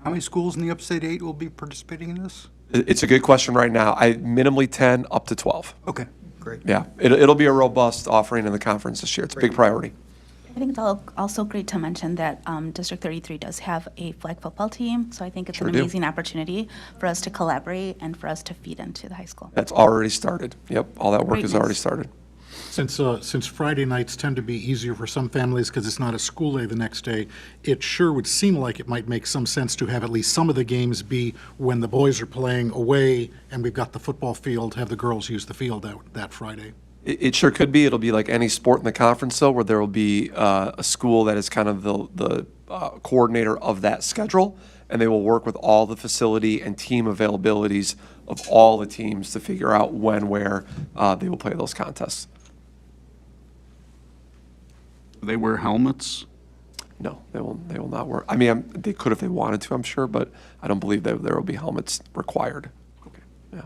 How many schools in the Upstate 8 will be participating in this? It's a good question right now. Minimally 10, up to 12. Okay, great. Yeah, it'll be a robust offering in the conference this year. It's a big priority. I think it's also great to mention that District 33 does have a flag football team, so I think it's Sure an do. amazing opportunity for us to collaborate and for us to feed into the high school. That's already started. Yep, all that work Great has news. already started. Since Friday nights tend to be easier for some families because it's not a school day the next day, it sure would seem like it might make some sense to have at least some of the games be when the boys are playing away and we've got the football field, have the girls use the field that Friday. It sure could be. It'll be like any sport in the conference, though, where there will be a school that is kind of the coordinator of that schedule, and they will work with all the facility and team availabilities of all the teams to figure out when, where they will play those contests. Do they wear helmets? No, they will not work. I mean, they could if they wanted to, I'm sure, but I don't believe that there will be helmets required. Okay. Yeah.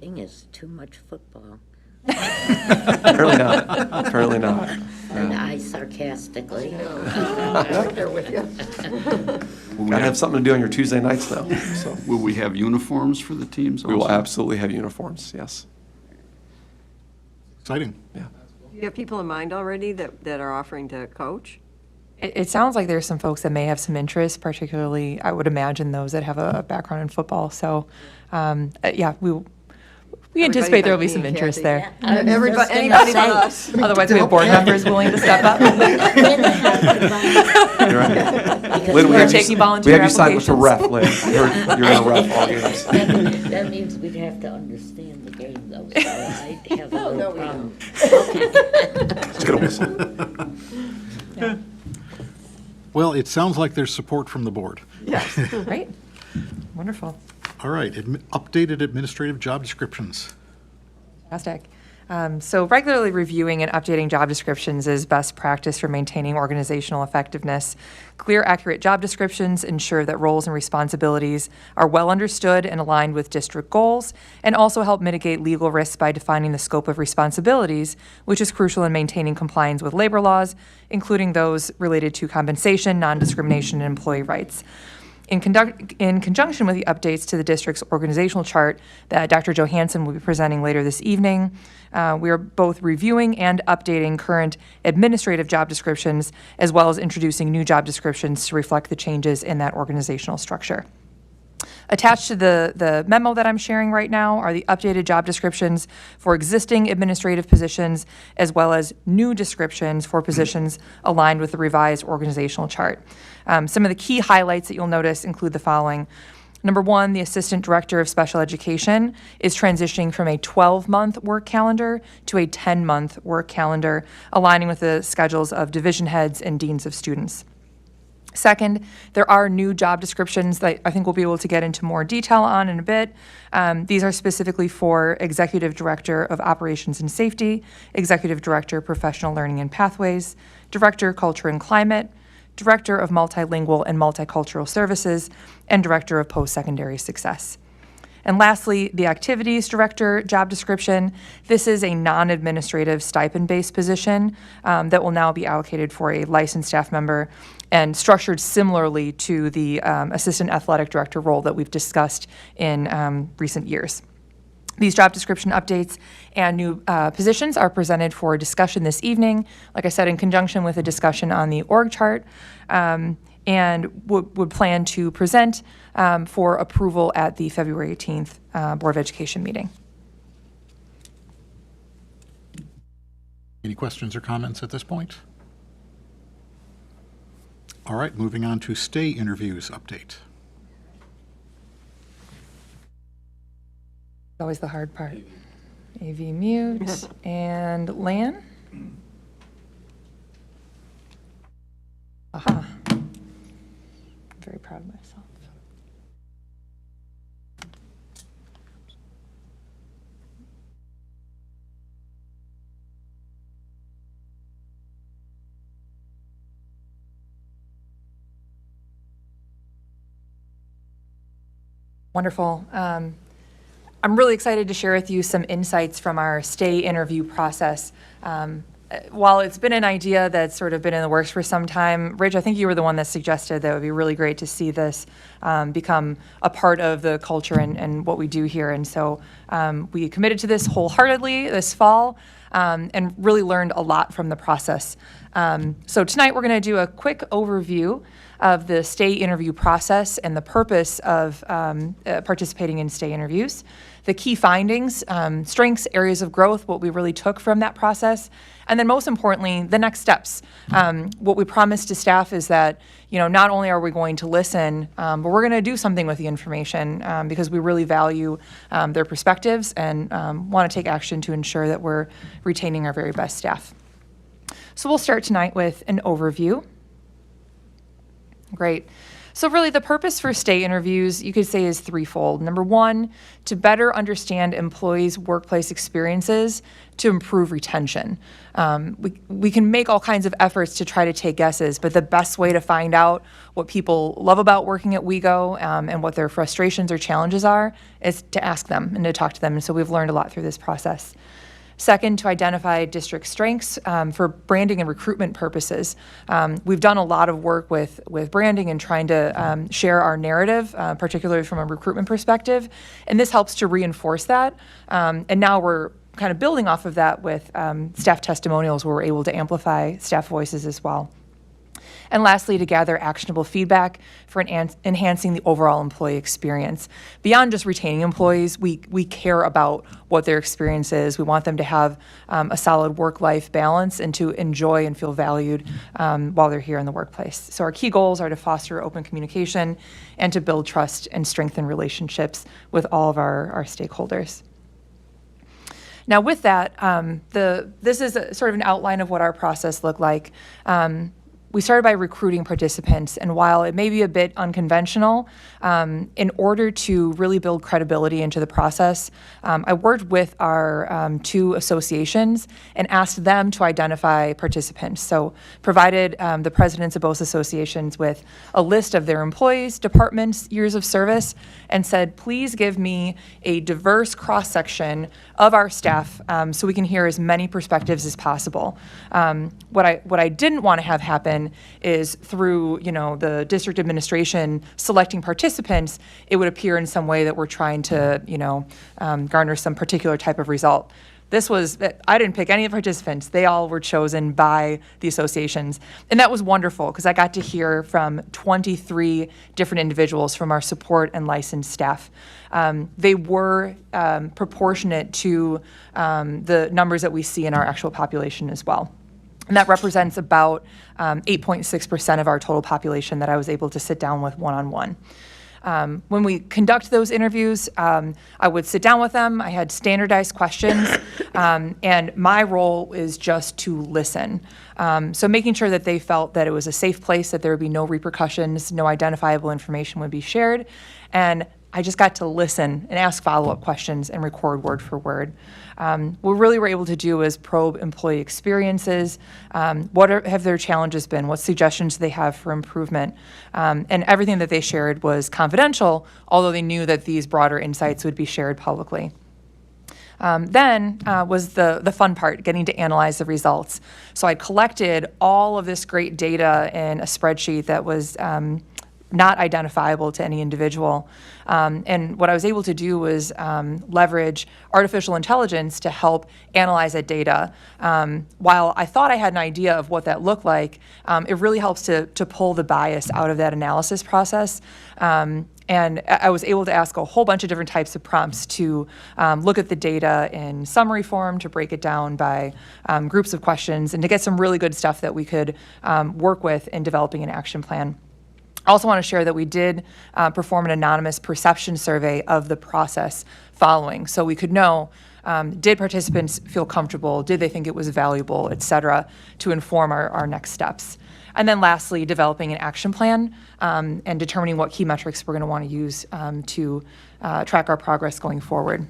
Thing is too much football. Apparently not. Apparently not. And I sarcastically. Right there with you. Gotta have something to do on your Tuesday nights now. So Will we have uniforms for the teams we will also? absolutely have uniforms. Yes. Exciting. Yeah. Do you have people in mind already that are offering to coach? It sounds like there's some folks that may have some interest, particularly, I would imagine, those that have a background in football. So, yeah, we anticipate there will be but some me and interest Kathy. there. I was Everybody, just gonna anybody say, but us. Otherwise, we have board members willing to step up. You're right. Lynn, We're taking we volunteer have you signed with the applications. ref, Lynn. You're gonna ref all games. That means we'd have to understand the game though, so I'd have a little we problem. Just gonna whistle. Well, it sounds like there's support from the board. Yes. Right? Wonderful. All right, updated administrative job descriptions. Fantastic. So regularly reviewing and updating job descriptions is best practice for maintaining organizational effectiveness. Clear, accurate job descriptions ensure that roles and responsibilities are well understood and aligned with district goals, and also help mitigate legal risks by defining the scope of responsibilities, which is crucial in maintaining compliance with labor laws, including those related to compensation, non-discrimination, and employee rights. In conjunction with the updates to the district's organizational chart that Dr. Johansson will be presenting later this evening, we are both reviewing and updating current administrative job descriptions, as well as introducing new job descriptions to reflect the changes in that organizational structure. Attached to the memo that I'm sharing right now are the updated job descriptions for existing administrative positions, as well as new descriptions for positions aligned with the revised organizational chart. Some of the key highlights that you'll notice include the following. Number one, the Assistant Director of Special Education is transitioning from a 12-month work calendar to a 10-month work calendar, aligning with the schedules of division heads and deans of students. Second, there are new job descriptions that I think we'll be able to get into more detail on in a bit. These are specifically for Executive Director of Operations and Safety, Executive Director, Professional Learning and Pathways, Director, Culture and Climate, Director of Multilingual and Multicultural Services, and Director of Post-Secondary Success. And lastly, the Activities Director job description. This is a non-administrative stipend-based position that will now be allocated for a licensed staff member and structured similarly to the Assistant Athletic Director role that we've discussed in recent years. These job description updates and new positions are presented for discussion this evening, like I said, in conjunction with a discussion on the org chart, and would plan to present for approval at the February 18th Board of Education meeting. Any questions or comments at this point? All right, moving on to stay interviews update. Always the hard part. AV mute and Lan. Aha. Very proud of myself. Wonderful. I'm really excited to share with you some insights from our stay interview process. While it's been an idea that's sort of been in the works for some time, Rich, I think you were the one that suggested that it would be really great to see this become a part of the culture and what we do here. And so we committed to this wholeheartedly this fall and really learned a lot from the process. So tonight we're going to do a quick overview of the stay interview process and the purpose of participating in stay interviews, the key findings, strengths, areas of growth, what we really took from that process, and then most importantly, the next steps. What we promised to staff is that, not only are we going to listen, but we're going to do something with the information because we really value their perspectives and want to take action to ensure that we're retaining our very best staff. So we'll start tonight with an overview. Great. So really the purpose for stay interviews, you could say, is threefold. Number one, to better understand employees' workplace experiences to improve retention. We can make all kinds of efforts to try to take guesses, but the best way to find out what people love about working at WeGo and what their frustrations or challenges are is to ask them and to talk to them. And so we've learned a lot through this process. Second, to identify district strengths for branding and recruitment purposes. We've done a lot of work with branding and trying to share our narrative, particularly from a recruitment perspective, and this helps to reinforce that. And now we're kind of building off of that with staff testimonials where we're able to amplify staff voices as well. And lastly, to gather actionable feedback for enhancing the overall employee experience. Beyond just retaining employees, we care about what their experience is. We want them to have a solid work-life balance and to enjoy and feel valued while they're here in the workplace. So our key goals are to foster open communication and to build trust and strengthen relationships with all of our stakeholders. Now with that, this is sort of an outline of what our process looked like. We started by recruiting participants, and while it may be a bit unconventional, in order to really build credibility into the process, I worked with our two associations and asked them to identify participants. So provided the presidents of both associations with a list of their employees, departments, years of service, and said, please give me a diverse cross-section of our staff so we can hear as many perspectives as possible. What I didn't want to have happen in is through, the district administration selecting participants, it would appear in some way that we're trying to, garner some particular type of result. I didn't pick any of the participants. They all were chosen by the associations. And that was wonderful because I got to hear from 23 different individuals from our support and licensed staff. They were proportionate to the numbers that we see in our actual population as well. And that represents about 8.6% of our total population that I was able to sit down with one-on-one. When we conduct those interviews, I would sit down with them. I had standardized questions, and my role is just to listen. So making sure that they felt that it was a safe place, that there would be no repercussions, no identifiable information would be shared, and I just got to listen and ask follow-up questions and record word for word. What we really were able to do was probe employee experiences, what have their challenges been, what suggestions do they have for improvement, and everything that they shared was confidential, although they knew that these broader insights would be shared publicly. Then was the fun part, getting to analyze the results. So I collected all of this great data in a spreadsheet that was not identifiable to any individual. And what I was able to do was leverage artificial intelligence to help analyze that data. While I thought I had an idea of what that looked like, it really helps to pull the bias out of that analysis process. And I was able to ask a whole bunch of different types of prompts to look at the data in summary form, to break it down by groups of questions, and to get some really good stuff that we could work with in developing an action plan. I also want to share that we did perform an anonymous perception survey of the process following, so we could know, did participants feel comfortable, did they think it was valuable, et cetera, to inform our next steps. And then lastly, developing an action plan and determining what key metrics we're going to want to use to track our progress going forward.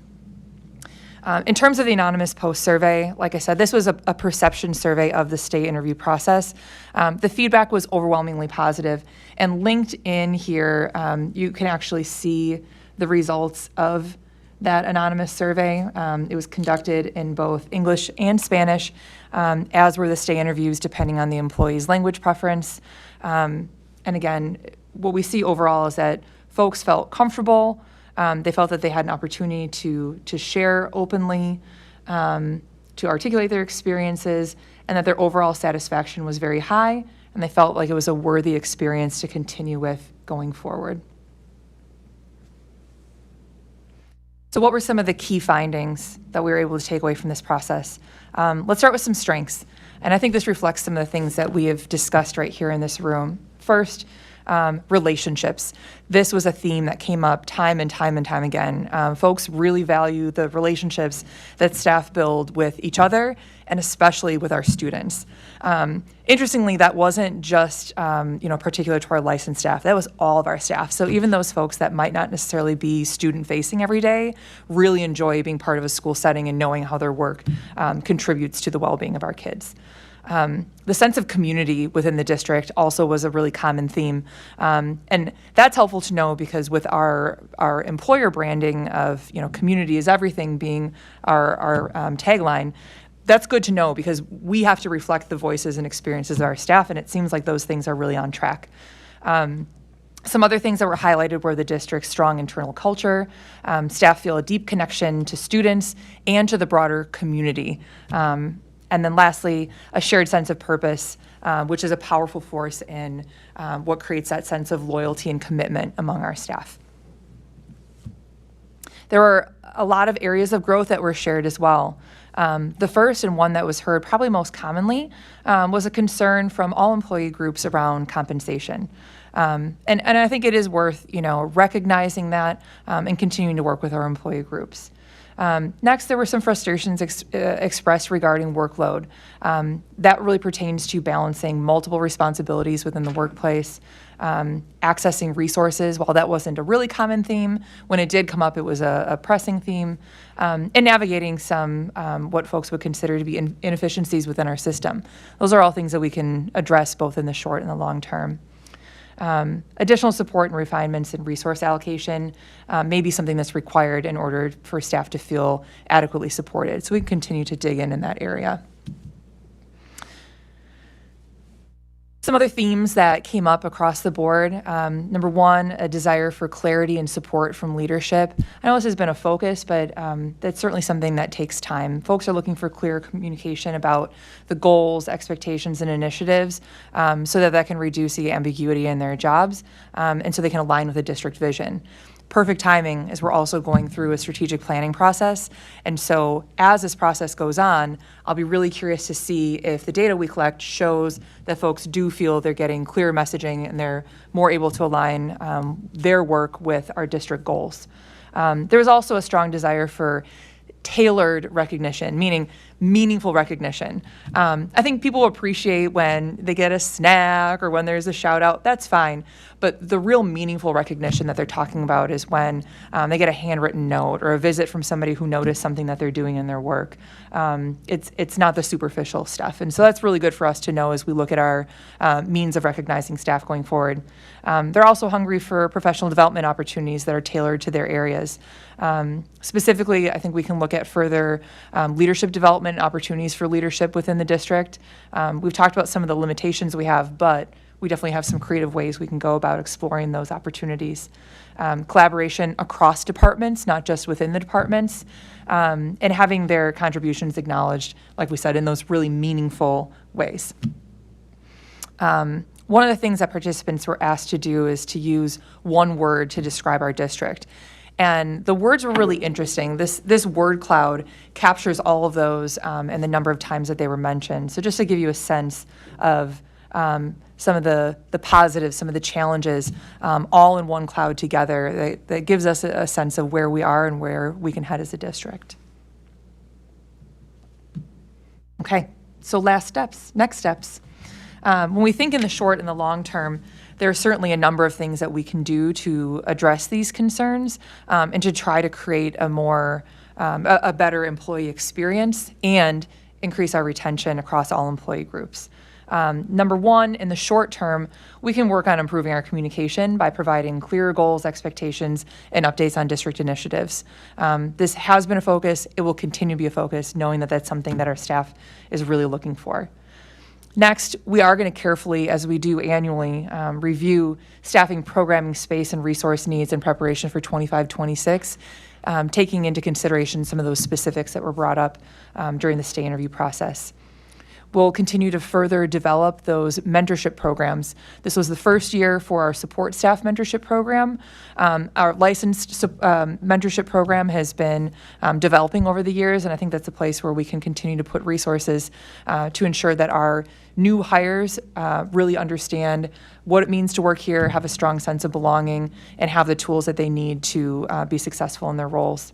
In terms of the anonymous post survey, like I said, this was a perception survey of the state interview process. The feedback was overwhelmingly positive, and linked in here, you can actually see the results of that anonymous survey. It was conducted in both English and Spanish, as were the stay interviews, depending on the employee's language preference. And again, what we see overall is that folks felt comfortable. They felt that they had an opportunity to share openly, to articulate their experiences, and that their overall satisfaction was very high, and they felt like it was a worthy experience to continue with going forward. So what were some of the key findings that we were able to take away from this process? Let's start with some strengths. And I think this reflects some of the things that we have discussed right here in this room. First, relationships. This was a theme that came up time and time and time again. Folks really value the relationships that staff build with each other and especially with our students. Interestingly, that wasn't just particular to our licensed staff. That was all of our staff. So even those folks that might not necessarily be student-facing every day really enjoy being part of a school setting and knowing how their work contributes to the well-being of our kids. The sense of community within the district also was a really common theme. And that's helpful to know because with our employer branding of, community is everything being our tagline, that's good to know because we have to reflect the voices and experiences of our staff, and it seems like those things are really on track. Some other things that were highlighted were the district's strong internal culture. Staff feel a deep connection to students and to the broader community. And then lastly, a shared sense of purpose, which is a powerful force in what creates that sense of loyalty and commitment among our staff. There were a lot of areas of growth that were shared as well. The first and one that was heard probably most commonly was a concern from all employee groups around compensation. And I think it is worth, recognizing that and continuing to work with our employee groups. Next, there were some frustrations expressed regarding workload. That really pertains to balancing multiple responsibilities within the workplace, accessing resources. While that wasn't a really common theme, when it did come up, it was a pressing theme, and navigating some what folks would consider to be inefficiencies within our system. Those are all things that we can address both in the short and the long term. Additional support and refinements in resource allocation may be something that's required in order for staff to feel adequately supported. So we can continue to dig in that area. Some other themes that came up across the board. Number one, a desire for clarity and support from leadership. I know this has been a focus, but that's certainly something that takes time. Folks are looking for clear communication about the goals, expectations, and initiatives so that can reduce the ambiguity in their jobs and so they can align with the district vision. Perfect timing is we're also going through a strategic planning process. And so as this process goes on, I'll be really curious to see if the data we collect shows that folks do feel they're getting clear messaging and they're more able to align their work with our district goals. There was also a strong desire for tailored recognition, meaning meaningful recognition. I think people appreciate when they get a snack or when there's a shout out, that's fine. But the real meaningful recognition that they're talking about is when they get a handwritten note or a visit from somebody who noticed something that they're doing in their work. It's not the superficial stuff. And so that's really good for us to know as we look at our means of recognizing staff going forward. They're also hungry for professional development opportunities that are tailored to their areas. Specifically, I think we can look at further leadership development opportunities for leadership within the district. We've talked about some of the limitations we have, but we definitely have some creative ways we can go about exploring those opportunities. Collaboration across departments, not just within the departments, and having their contributions acknowledged, like we said, in those really meaningful ways. One of the things that participants were asked to do is to use one word to describe our district. And the words were really interesting. This word cloud captures all of those and the number of times that they were mentioned. So just to give you a sense of some of the positives, some of the challenges, all in one cloud together, that gives us a sense of where we are and where we can head as a district. Okay, so next steps. When we think in the short and the long term, there are certainly a number of things that we can do to address these concerns and to try to create a better employee experience and increase our retention across all employee groups. Number one, in the short term, we can work on improving our communication by providing clearer goals, expectations, and updates on district initiatives. This has been a focus. It will continue to be a focus, knowing that that's something that our staff is really looking for. Next, we are going to carefully, as we do annually, review staffing, programming, space, and resource needs in preparation for 25-26, taking into consideration some of those specifics that were brought up during the stay interview process. We'll continue to further develop those mentorship programs. This was the first year for our support staff mentorship program. Our licensed mentorship program has been developing over the years, and I think that's a place where we can continue to put resources to ensure that our new hires really understand what it means to work here, have a strong sense of belonging, and have the tools that they need to be successful in their roles.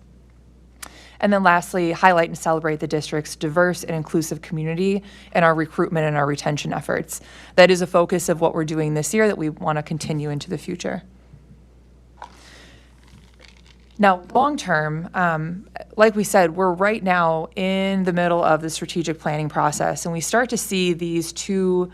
And then lastly, highlight and celebrate the district's diverse and inclusive community and our recruitment and our retention efforts. That is a focus of what we're doing this year that we want to continue into the future. Now, long term, like we said, we're right now in the middle of the strategic planning process, and we start to see these two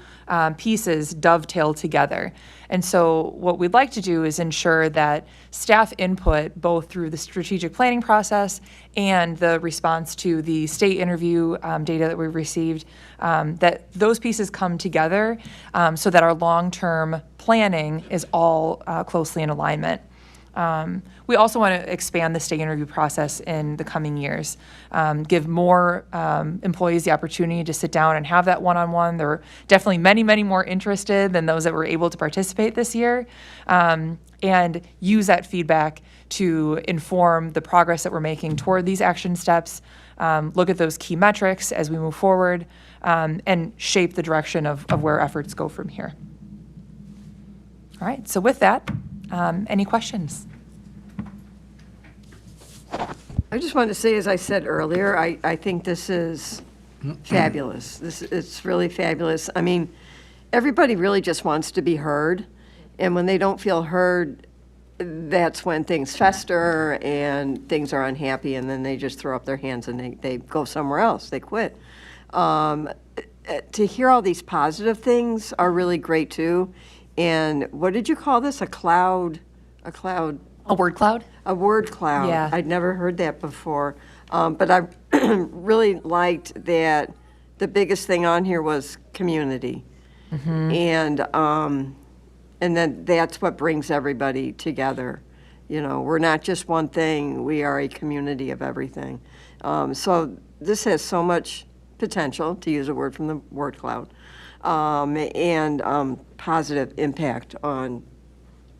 pieces dovetail together. And so what we'd like to do is ensure that staff input, both through the strategic planning process and the response to the state interview data that we've received, that those pieces come together so that our long-term planning is all closely in alignment. We also want to expand the state interview process in the coming years, give more employees the opportunity to sit down and have that one-on-one. There are definitely many, many more interested than those that were able to participate this year, and use that feedback to inform the progress that we're making toward these action steps, look at those key metrics as we move forward, and shape the direction of where efforts go from here. All right, so with that, any questions? I just wanted to say, as I said earlier, I think this is fabulous. It's really fabulous. I mean, everybody really just wants to be heard, and when they don't feel heard, that's when things fester and things are unhappy, and then they just throw up their hands and they go somewhere else. They quit. To hear all these positive things are really great too. And what did you call this? A word cloud? A word cloud. Yeah. I'd never heard that before. But I really liked that the biggest thing on here was community. And then that's what brings everybody together. You know, we're not just one thing, we are a community of everything. So this has so much potential, to use a word from the word cloud, and positive impact on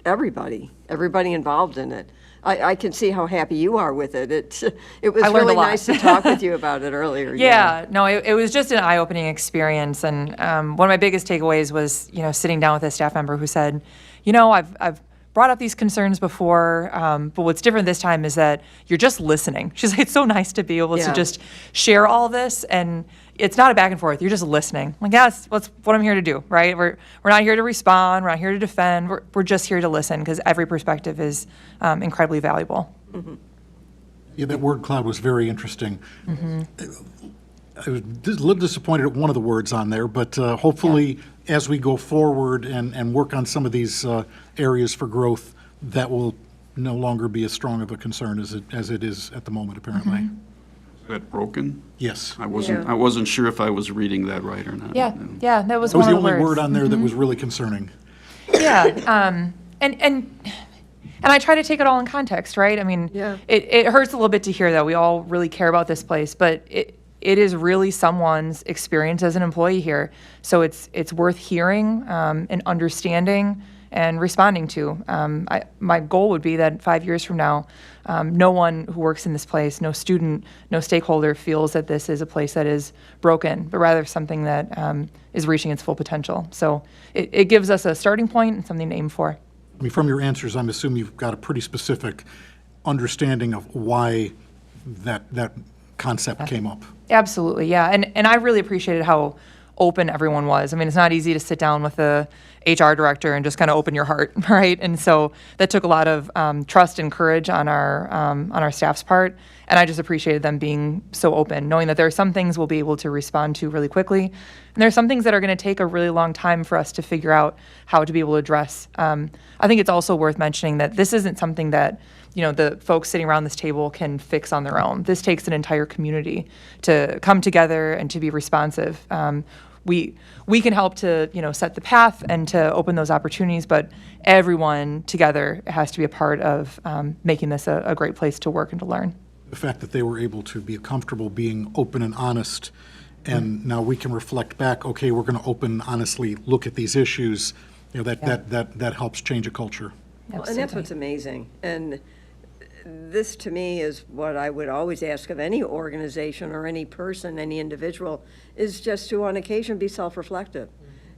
everybody involved in it. I can see how happy you are with it. It was I learned really a lot. nice to talk with you about it earlier. Yeah, no, it was just an eye-opening experience, and one of my biggest takeaways was, you know, sitting down with a staff member who said, you know, I've brought up these concerns before, but what's different this time is that you're just listening. She's like, it's so nice to be able to just share all this, and it's not a back and forth. You're just listening. I'm like, yeah, that's what I'm here to do, right? We're not here to respond. We're not here to defend. We're just here to listen, because every perspective is incredibly valuable. Yeah, that word cloud was very interesting. I was a little disappointed at one of the words on there, but hopefully as we go forward and work on some of these areas for growth, that will no longer be as strong of a concern as it is at the moment, apparently. Is that broken? Yes. I wasn't sure if I was reading that right or not. Yeah, yeah, that was That was one the of the only words. word on there that was really concerning. Yeah, and I try to take it all in context, right? I mean, it hurts a little bit to hear that we all really care about this place, but it is really someone's experience as an employee here. So it's worth hearing and understanding and responding to. My goal would be that 5 years from now, no one who works in this place, no student, no stakeholder feels that this is a place that is broken, but rather something that is reaching its full potential. So it gives us a starting point and something to aim for. I mean, from your answers, I'm assuming you've got a pretty specific understanding of why that concept came up. Absolutely, yeah. And I really appreciated how open everyone was. I mean, it's not easy to sit down with the HR director and just kind of open your heart, right? And so that took a lot of trust and courage on our staff's part. And I just appreciated them being so open, knowing that there are some things we'll be able to respond to really quickly. And there are some things that are going to take a really long time for us to figure out how to be able to address. I think it's also worth mentioning that this isn't something that, you know, the folks sitting around this table can fix on their own. This takes an entire community to come together and to be responsive. We can help to, you know, set the path and to open those opportunities, but everyone together has to be a part of making this a great place to work and to learn. The fact that they were able to be comfortable being open and honest, and now we can reflect back, okay, we're going to open, honestly look at these issues, you know, that helps change a culture. Well, and that's what's amazing. And this, to me, is what I would always ask of any organization or any person, any individual, is just to, on occasion, be self-reflective.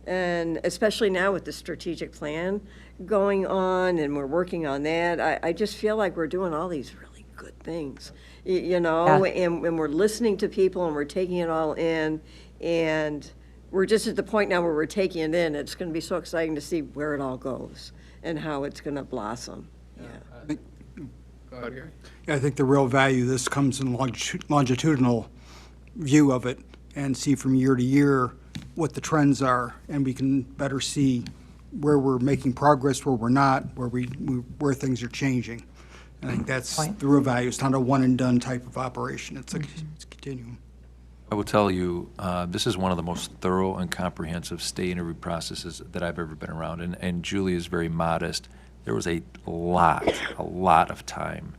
And especially now with the strategic plan going on, and we're working on that, I just feel like we're doing all these really good things, you know, and we're listening to people, and we're taking it all in, and we're just at the point now where we're taking it in. It's going to be so exciting to see where it all goes and how it's going to blossom. I think the real value of this comes in longitudinal view of it, and see from year to year what the trends are, and we can better see where we're making progress, where we're not, where things are changing. I think that's the real value. It's not a one and done type of operation. It's a continuum. I will tell you, this is one of the most thorough and comprehensive state interview processes that I've ever been around, and Julie is very modest. There was a lot of time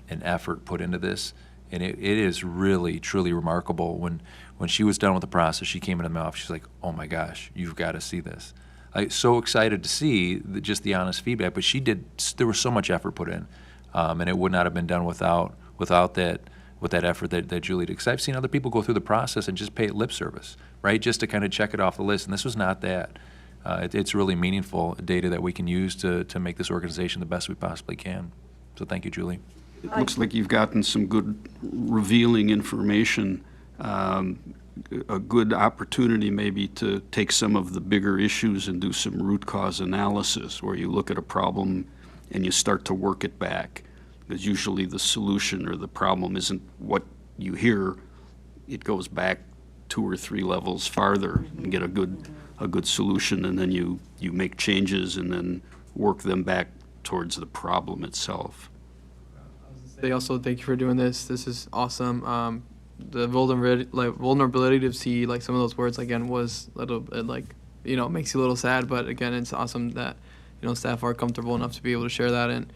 and effort put into this, and it is really, truly remarkable. When she was done with the process, she came into my office, she's like, oh my gosh, you've got to see this. I'm so excited to see just the honest feedback, but there was so much effort put in, and it would not have been done without that effort that Julie did. Because I've seen other people go through the process and just pay it lip service, right, just to kind of check it off the list, and this was not that. It's really meaningful data that we can use to make this organization the best we possibly can. So thank you, Julie. It looks like you've gotten some good revealing information, a good opportunity maybe to take some of the bigger issues and do some root cause analysis, where you look at a problem and you start to work it back. Because usually the solution or the problem isn't what you hear. It goes back 2 or 3 levels farther and get a good solution, and then you make changes and then work them back towards the problem itself. They also thank you for doing this. This is awesome. The vulnerability to see like some of those words again was a little bit like it makes you a little sad, but again, it's awesome that, staff are comfortable enough to be able to share that. And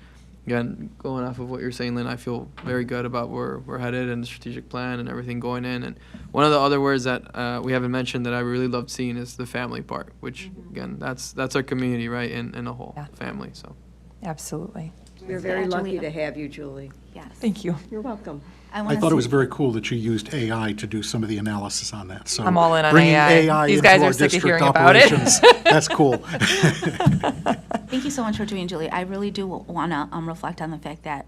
again, going off of what you're saying, Lynn, I feel very good about where we're headed and the strategic plan and everything going in. And one of the other words that we haven't mentioned that I really loved seeing is the family part, which again, that's our community, right, in a whole family. So Absolutely. We're very lucky to have you, Julie. Yes. Thank you. You're welcome. I thought it was very cool that you used AI to do some of the analysis on that. So I'm all in on bringing AI. These into guys our are sick of district hearing about it. operations, that's cool. Thank you so much for doing, Julie. I really do want to reflect on the fact that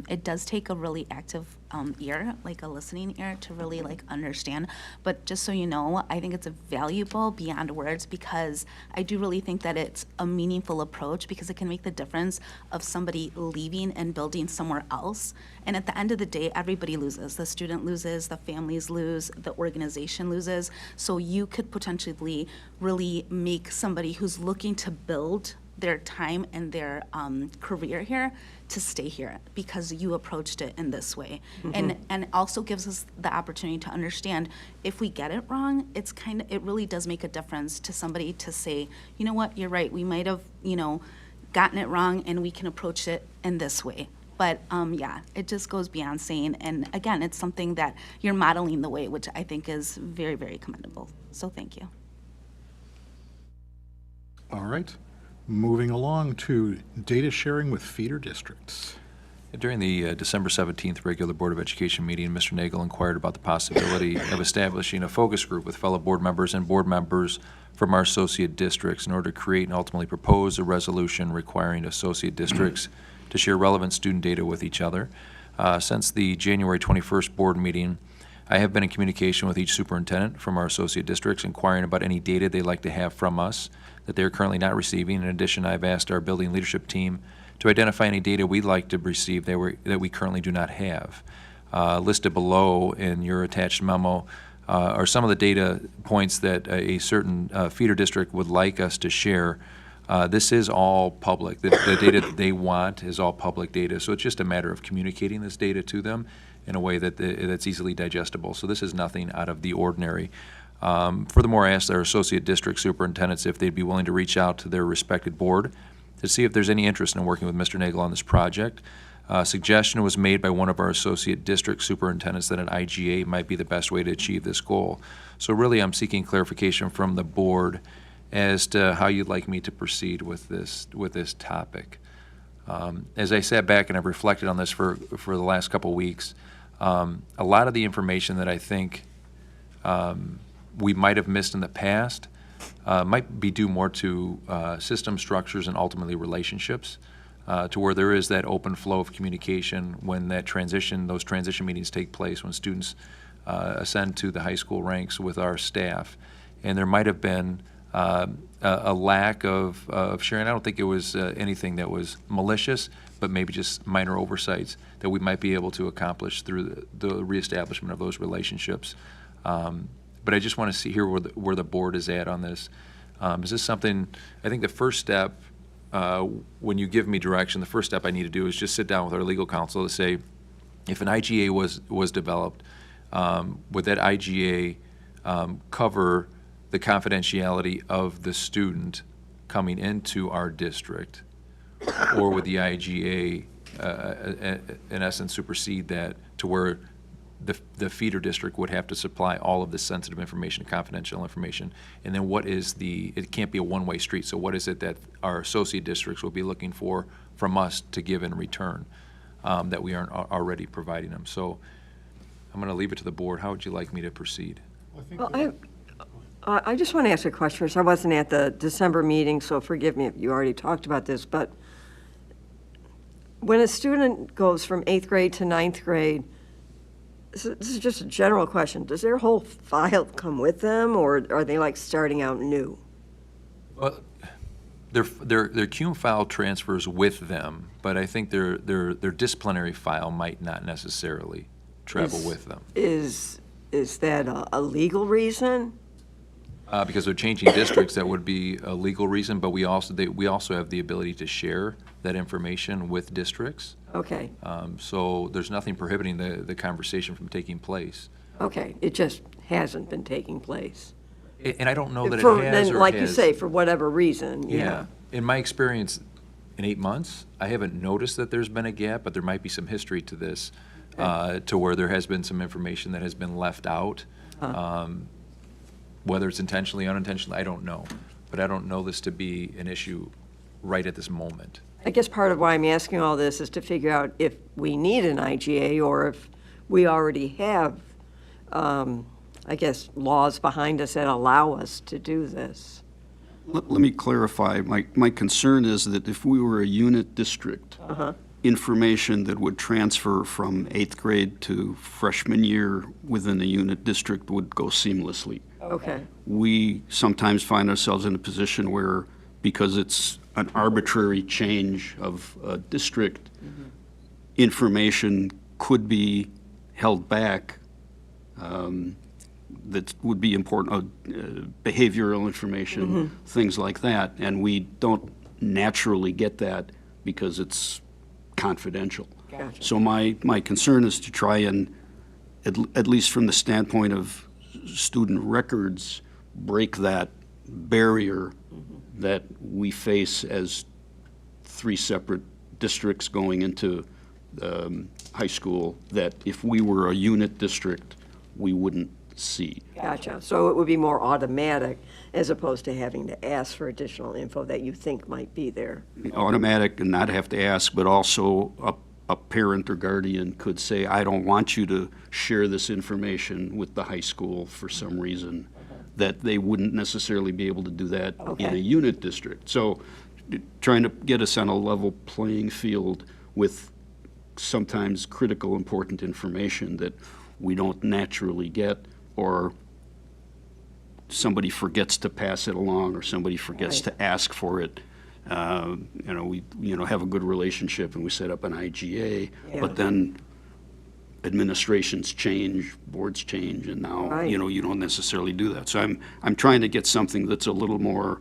it does take a really active ear, like a listening ear, to really understand. But just so you know, I think it's valuable beyond words, because I do really think that it's a meaningful approach, because it can make the difference of somebody leaving and building somewhere else. And at the end of the day, everybody loses. The student loses, the families lose, the organization loses. So you could potentially really make somebody who's looking to build their time and their career here to stay here, because you approached it in this way. And also gives us the opportunity to understand if we get it wrong, it really does make a difference to somebody to say, you know what, you're right, we might have, gotten it wrong, and we can approach it in this way. But yeah, it just goes beyond saying, and again, it's something that you're modeling the way, which I think is very, very commendable. So thank you. All right. Moving along to data sharing with feeder districts. During the December 17th regular Board of Education meeting, Mr. Nagel inquired about the possibility of establishing a focus group with fellow board members and board members from our associate districts in order to create and ultimately propose a resolution requiring associate districts to share relevant student data with each other. Since the January 21st board meeting, I have been in communication with each superintendent from our associate districts inquiring about any data they'd like to have from us that they're currently not receiving. In addition, I've asked our building leadership team to identify any data we'd like to receive that we currently do not have. Listed below in your attached memo are some of the data points that a certain feeder district would like us to share. This is all public. The data that they want is all public data, so it's just a matter of communicating this data to them in a way that's easily digestible. So this is nothing out of the ordinary. Furthermore, I asked our associate district superintendents if they'd be willing to reach out to their respected board to see if there's any interest in working with Mr. Nagel on this project. Suggestion was made by one of our associate district superintendents that an IGA might be the best way to achieve this goal. So really, I'm seeking clarification from the board as to how you'd like me to proceed with this topic. As I sat back and I've reflected on this for the last couple weeks, a lot of the information that I think we might have missed in the past might be due more to system structures and ultimately relationships, to where there is that open flow of communication when those transition meetings take place, when students ascend to the high school ranks with our staff. And there might have been a lack of sharing. I don't think it was anything that was malicious, but maybe just minor oversights that we might be able to accomplish through the reestablishment of those relationships. But I just want to hear where the board is at on this. Is this something, I think the first step, when you give me direction, the first step I need to do is just sit down with our legal counsel to say, if an IGA was developed, would that IGA cover the confidentiality of the student coming into our district, or would the IGA, in essence, supersede that to where the feeder district would have to supply all of the sensitive information, confidential information? And then what is it can't be a one-way street, so what is it that our associate districts will be looking for from us to give in return that we aren't already providing them? So I'm going to leave it to the board. How would you like me to proceed? Well, I just want to ask a question first. I wasn't at the December meeting, so forgive me if you already talked about this, but when a student goes from 8th grade to 9th grade, this is just a general question, does their whole file come with them, or are they like starting out new? Well, their CUME file transfers with them, but I think their disciplinary file might not necessarily travel with them. Is that a legal reason? Because they're changing districts, that would be a legal reason, but we also have the ability to share that information with districts. Okay. So there's nothing prohibiting the conversation from taking place. Okay, it just hasn't been taking place. And I don't know that it For- has then, or like you has- say, for whatever reason, Yeah. In my experience, in 8 months, I haven't noticed that there's been a gap, but there might be some history to this, to where there has been some information that has been left out. Whether it's intentionally, unintentionally, I don't know. But I don't know this to be an issue right at this moment. I guess part of why I'm asking all this is to figure out if we need an IGA or if we already have, I guess, laws behind us that allow us to do this. Let me clarify. My concern is that if we were a unit district, information that would transfer from 8th grade to freshman year within a unit district would go seamlessly. Okay. We sometimes find ourselves in a position where, because it's an arbitrary change of a district, information could be held back that would be important, behavioral information, things like that, and we don't naturally get that because it's confidential. Gotcha. So my concern is to try and, at least from the standpoint of student records, break that barrier that we face as 3 separate districts going into high school, that if we were a unit district, we wouldn't see. Gotcha. So it would be more automatic as opposed to having to ask for additional info that you think might be there. Automatic and not have to ask, but also a parent or guardian could say, I don't want you to share this information with the high school for some reason, that they wouldn't necessarily be able to do that in a unit district. So trying to get us on a level playing field with sometimes critical, important information that we don't naturally get, or somebody forgets to pass it along, or somebody forgets to ask for it. We have a good relationship and we set up an IGA, but then administrations change, boards change, and now, you don't necessarily do that. So I'm trying to get something that's a little more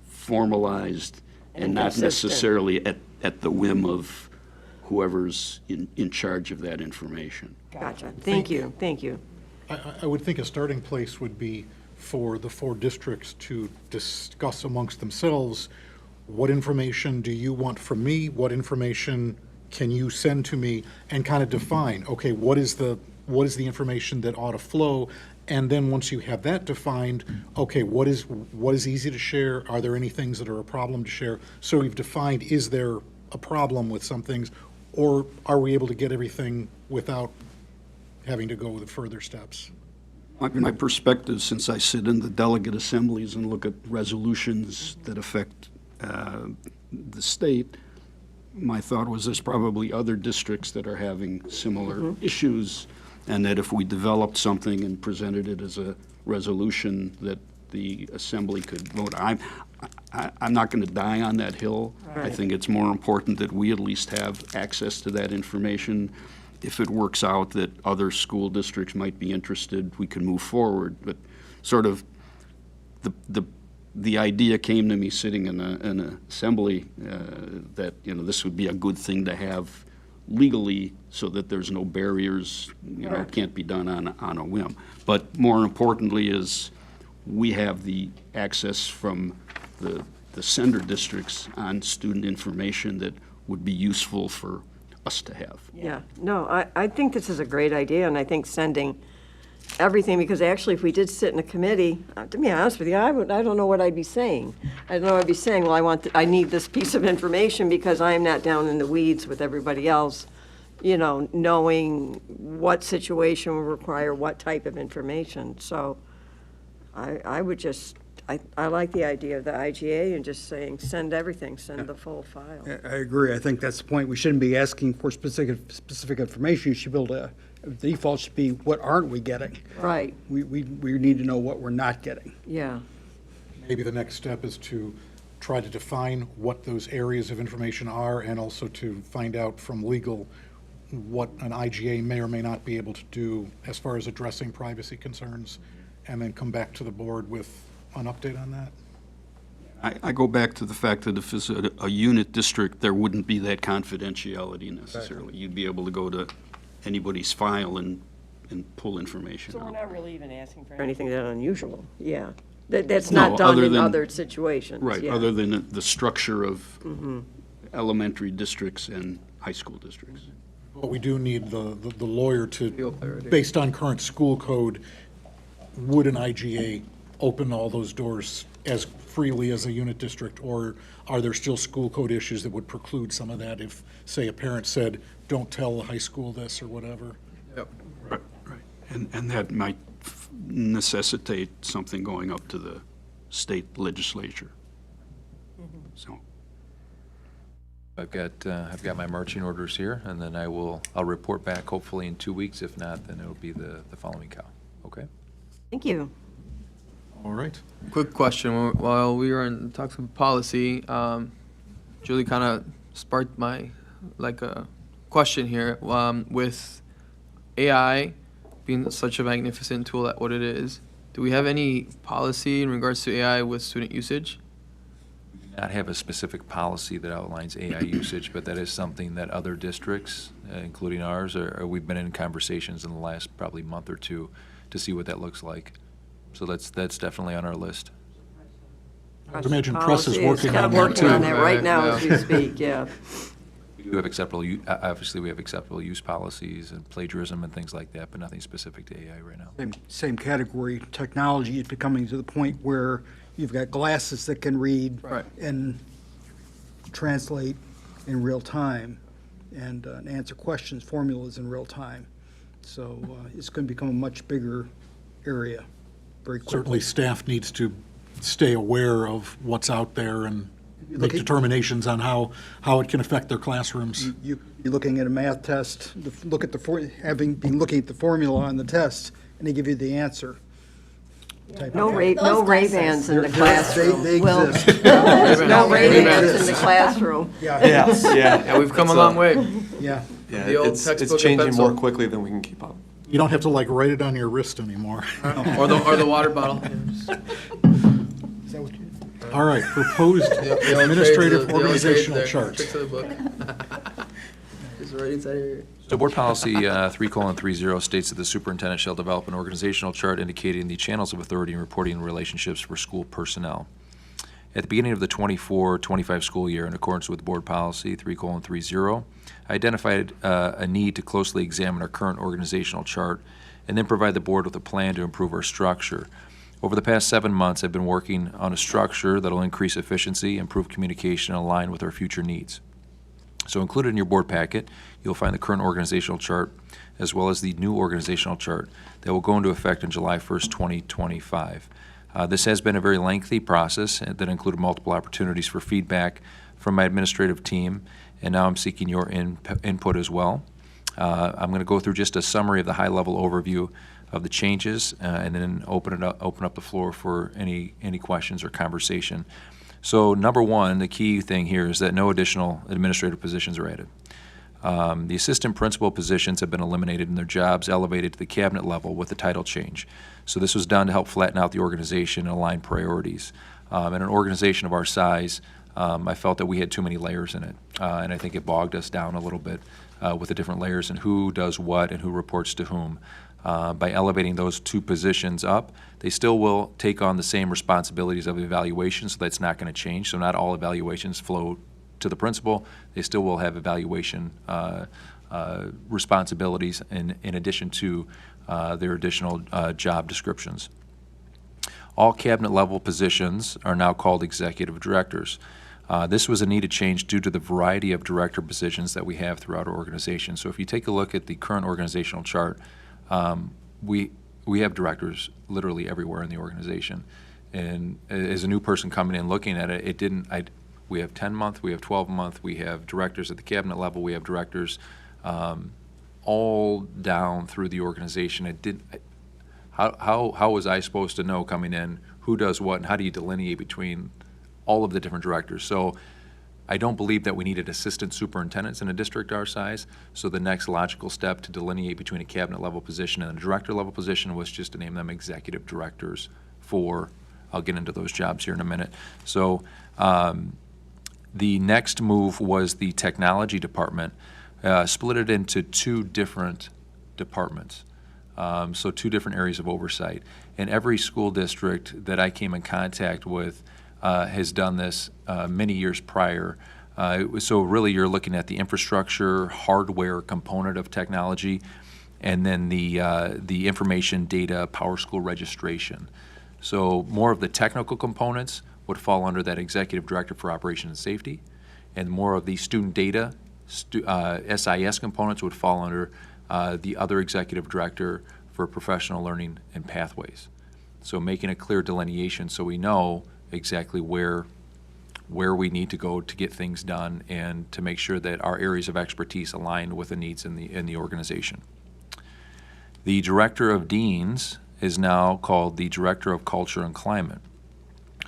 formalized and not consistent. necessarily at the whim of whoever's in charge of that information. Gotcha. Thank you. Thank you. I would think a starting place would be for the 4 districts to discuss amongst themselves, what information do you want from me? What information can you send to me? And kind of define, okay, what is the information that ought to flow? And then once you have that defined, okay, what is easy to share? Are there any things that are a problem to share? So we've defined, is there a problem with some things, or are we able to get everything without having to go with further steps? My perspective, since I sit in the delegate assemblies and look at resolutions that affect the state, my thought was there's probably other districts that are having similar issues, and that if we developed something and presented it as a resolution that the assembly could vote. I'm not going to die on that hill. I think it's more important that we at least have access to that information. If it works out that other school districts might be interested, we can move forward. But sort of the idea came to me sitting in an assembly that this would be a good thing to have legally, so that there's no barriers. It can't be done on a whim. But more importantly is we have the access from the sender districts on student information that would be useful for us to have. Yeah, no, I think this is a great idea, and I think sending everything, because actually if we did sit in a committee, to be honest with you, I don't know what I'd be saying. I don't know, I'd be saying, well, I need this piece of information because I am not down in the weeds with everybody else, knowing what situation will require what type of information. So I would just, I like the idea of the IGA and just saying, send everything, send the full file. I agree. I think that's the point. We shouldn't be asking for specific information. You should be able to, the default should be, what aren't we getting? Right. We need to know what we're not getting. Yeah. Maybe the next step is to try to define what those areas of information are, and also to find out from legal what an IGA may or may not be able to do as far as addressing privacy concerns, and then come back to the board with an update on that. I go back to the fact that if it's a unit district, there wouldn't be that confidentiality necessarily. Right. You'd be able to go to anybody's file and pull information So out. we're not really even asking for anything that unusual. Yeah. That's No, not done other in than- other situations. Right, yeah. other than the structure of Mhm. elementary districts and high school districts. But we do need the lawyer to, Feel clarity. based on current school code, would an IGA open all those doors as freely as a unit district? Or are there still school code issues that would preclude some of that if, say, a parent said, don't tell the high school this or whatever? Yep. Right, right. And that might necessitate something going up to the state legislature. So, I've got my marching orders here, and then I'll report back hopefully in 2 weeks. If not, then it'll be the following cow. Okay? Thank you. All right. Quick question. While we were in talks of policy, Julie kind of sparked my, a question here. With AI being such a magnificent tool at what it is, do we have any policy in regards to AI with student usage? Not have a specific policy that outlines AI usage, but that is something that other districts, including ours, we've been in conversations in the last probably month or two to see what that looks like. So that's definitely on our list. I would imagine press is Policy working kind on of that working too. on that right now as Yeah. we speak, yeah. We do have obviously we have acceptable use policies and plagiarism and things like that, but nothing specific to AI right now. Same category. Technology is becoming to the point where you've got glasses that can read Right. and translate in real time and answer questions, formulas in real time. So it's going to become a much bigger area very quickly. Certainly, staff needs to stay aware of what's out there and make Looking- determinations on how it can affect their classrooms. You're looking at a math test, look at having been looking at the formula on the test, and they give you the answer. No Ray-Bans in the They classroom. Will. exist. No Ray-Bans in the exist. classroom. Yes, yeah. Yeah, we've come a It's, long way. Yeah. Yeah, The old it's textbook and changing pencil. more quickly than we can keep up. You don't have to write it on your wrist anymore. Or the water bottle. All right, proposed The old administrative trades, the old organizational trades there. chart. Tricks of the book. Just right inside here. So Board Policy 3:30 states that the superintendent shall develop an organizational chart indicating the channels of authority and reporting relationships for school personnel. At the beginning of the 24-25 school year, in accordance with Board Policy 3:30, I identified a need to closely examine our current organizational chart and then provide the board with a plan to improve our structure. Over the past 7 months, I've been working on a structure that will increase efficiency, improve communication, and align with our future needs. So included in your board packet, you'll find the current organizational chart as well as the new organizational chart that will go into effect on July 1st, 2025. This has been a very lengthy process that included multiple opportunities for feedback from my administrative team, and now I'm seeking your input as well. I'm going to go through just a summary of the high-level overview of the changes, and then open up the floor for any questions or conversation. So number one, the key thing here is that no additional administrative positions are added. The assistant principal positions have been eliminated and their jobs elevated to the cabinet level with the title change. So this was done to help flatten out the organization and align priorities. In an organization of our size, I felt that we had too many layers in it, and I think it bogged us down a little bit with the different layers and who does what and who reports to whom. By elevating those two positions up, they still will take on the same responsibilities of evaluation, so that's not going to change. So not all evaluations flow to the principal. They still will have evaluation responsibilities in addition to their additional job descriptions. All cabinet level positions are now called executive directors. This was a needed change due to the variety of director positions that we have throughout our organization. So if you take a look at the current organizational chart, we have directors literally everywhere in the organization. And as a new person coming in looking at it, we have 10-month, we have 12-month, we have directors at the cabinet level, we have directors all down through the organization. How was I supposed to know coming in who does what and how do you delineate between all of the different directors? So I don't believe that we needed assistant superintendents in a district our size, so the next logical step to delineate between a cabinet level position and a director level position was just to name them executive directors for, I'll get into those jobs here in a minute. So the next move was the technology department, split it into two different departments. So two different areas of oversight. and every school district that I came in contact with has done this many years prior. So really you're looking at the infrastructure, hardware component of technology, and then the information data PowerSchool registration. So more of the technical components would fall under that Executive Director for Operations and Safety, and more of the student data, SIS components would fall under the other Executive Director for Professional Learning and Pathways. So making a clear delineation so we know exactly where we need to go to get things done and to make sure that our areas of expertise align with the needs in the organization. The Director of Deans is now called the Director of Culture and Climate.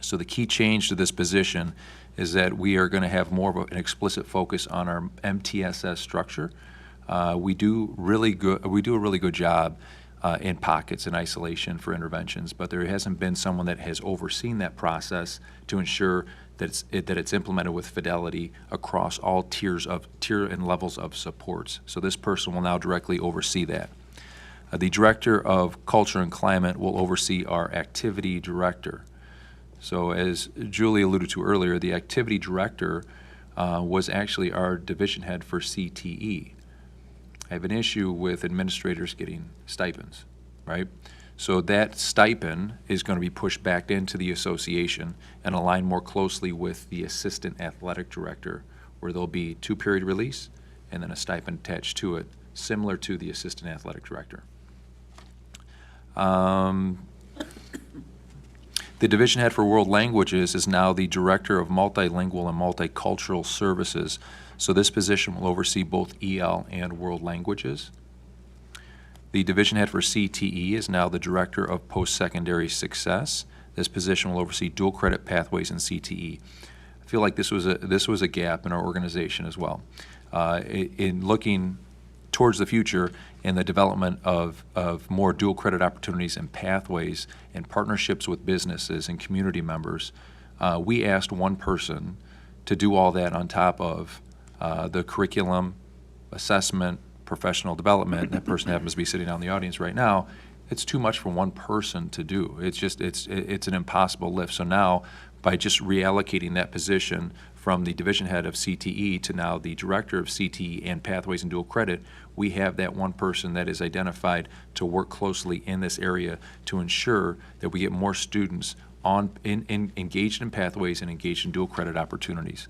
So the key change to this position is that we are going to have more of an explicit focus on our MTSS structure. We do a really good job in pockets in isolation for interventions, but there hasn't been someone that has overseen that process to ensure that it's implemented with fidelity across all tier and levels of supports. So this person will now directly oversee that. The Director of Culture and Climate will oversee our Activity Director. So as Julie alluded to earlier, the Activity Director was actually our division head for CTE. I have an issue with administrators getting stipends, right? So that stipend is going to be pushed back into the association and align more closely with the Assistant Athletic Director, where there'll be 2-period release and then a stipend attached to it, similar to the Assistant Athletic Director. The division head for world languages is now the Director of Multilingual and Multicultural Services. So this position will oversee both EL and world languages. The division head for CTE is now the Director of Post-Secondary Success. This position will oversee dual credit pathways in CTE. I feel like this was a gap in our organization as well. In looking towards the future and the development of more dual credit opportunities and pathways and partnerships with businesses and community members, we asked one person to do all that on top of the curriculum, assessment, professional development. That person happens to be sitting down in the audience right now. It's too much for one person to do. It's an impossible lift. So now, by just reallocating that position from the division head of CTE to now the Director of CTE and Pathways and Dual Credit, we have that one person that is identified to work closely in this area to ensure that we get more students engaged in pathways and engaged in dual credit opportunities.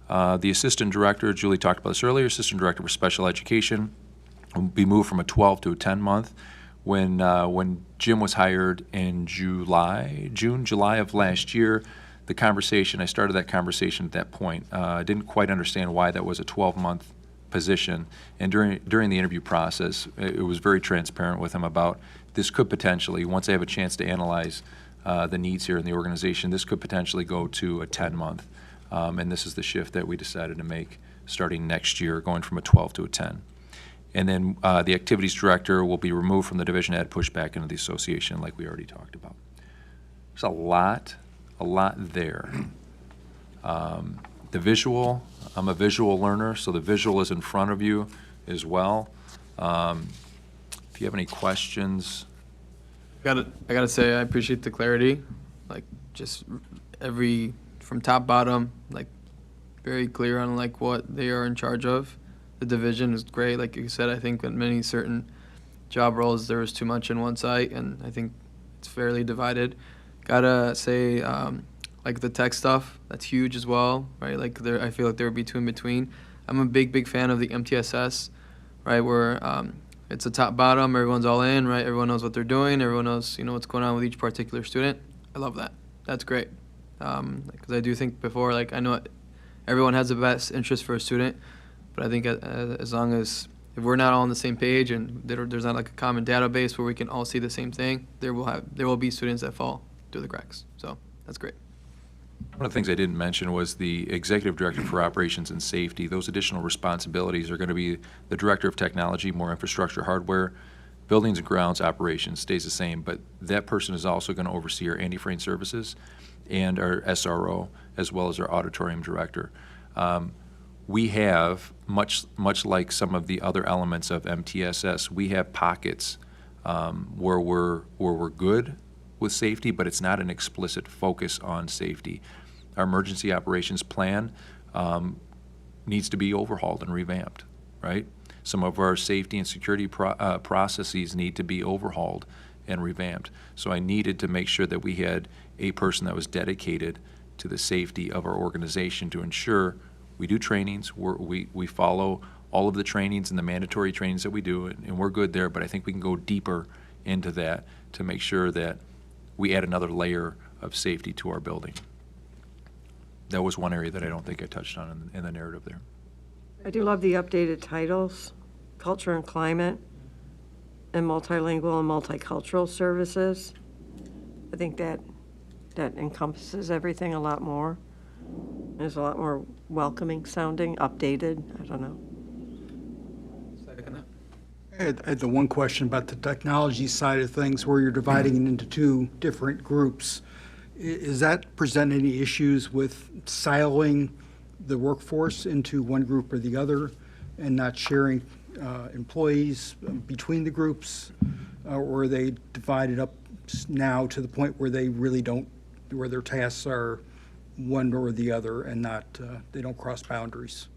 The Assistant Director, Julie talked about this earlier, Assistant Director for Special Education will be moved from a 12 to a 10-month. When Jim was hired in July of last year, I started that conversation at that point. I didn't quite understand why that was a 12-month position, and during the interview process, it was very transparent with him about this could potentially, once I have a chance to analyze the needs here in the organization, this could potentially go to a 10-month. And this is the shift that we decided to make starting next year, going from a 12 to a 10. And then the Activities Director will be removed from the division head, pushed back into the association like we already talked about. There's a lot there. The visual, I'm a visual learner, so the visual is in front of you as well. If you have any questions. I gotta say, I appreciate the clarity, like just from top bottom, like very clear on like what they are in charge of. The division is great. Like you said, I think in many certain job roles there was too much in one site, and I think it's fairly divided. Gotta say, like the tech stuff, that's huge as well, right? Like I feel like there would be two in between. I'm a big fan of the MTSS, right? Where it's a top bottom, everyone's all in, right? Everyone knows what they're doing. Everyone knows, what's going on with each particular student. I love that. That's great. Because I do think before, like I know everyone has the best interest for a student, but I think as long as if we're not all on the same page and there's not like a common database where we can all see the same thing, there will be students that fall through the cracks. So that's great. One of the things I didn't mention was the Executive Director for Operations and Safety. Those additional responsibilities are going to be the Director of Technology, more infrastructure, hardware, buildings and grounds operations stays the same, but that person is also going to oversee our anti-frame services and our SRO, as well as our auditorium director. We have, much like some of the other elements of MTSS, we have pockets where we're good with safety, but it's not an explicit focus on safety. Our emergency operations plan needs to be overhauled and revamped, right? Some of our safety and security processes need to be overhauled and revamped. So I needed to make sure that we had a person that was dedicated to the safety of our organization to ensure we do trainings, we follow all of the trainings and the mandatory trainings that we do, and we're good there, but I think we can go deeper into that to make sure that we add another layer of safety to our building. That was one area that I don't think I touched on in the narrative there. I do love the updated titles, culture and climate, and multilingual and multicultural services. I think that encompasses everything a lot more. There's a lot more welcoming sounding, updated, I don't know. I had the one question about the technology side of things where you're dividing it into two different groups. Is that present any issues with siloing the workforce into one group or the other and not sharing employees between the groups? Or are they divided up now to the point where they really don't, where their tasks are one or the other and not, they don't cross boundaries?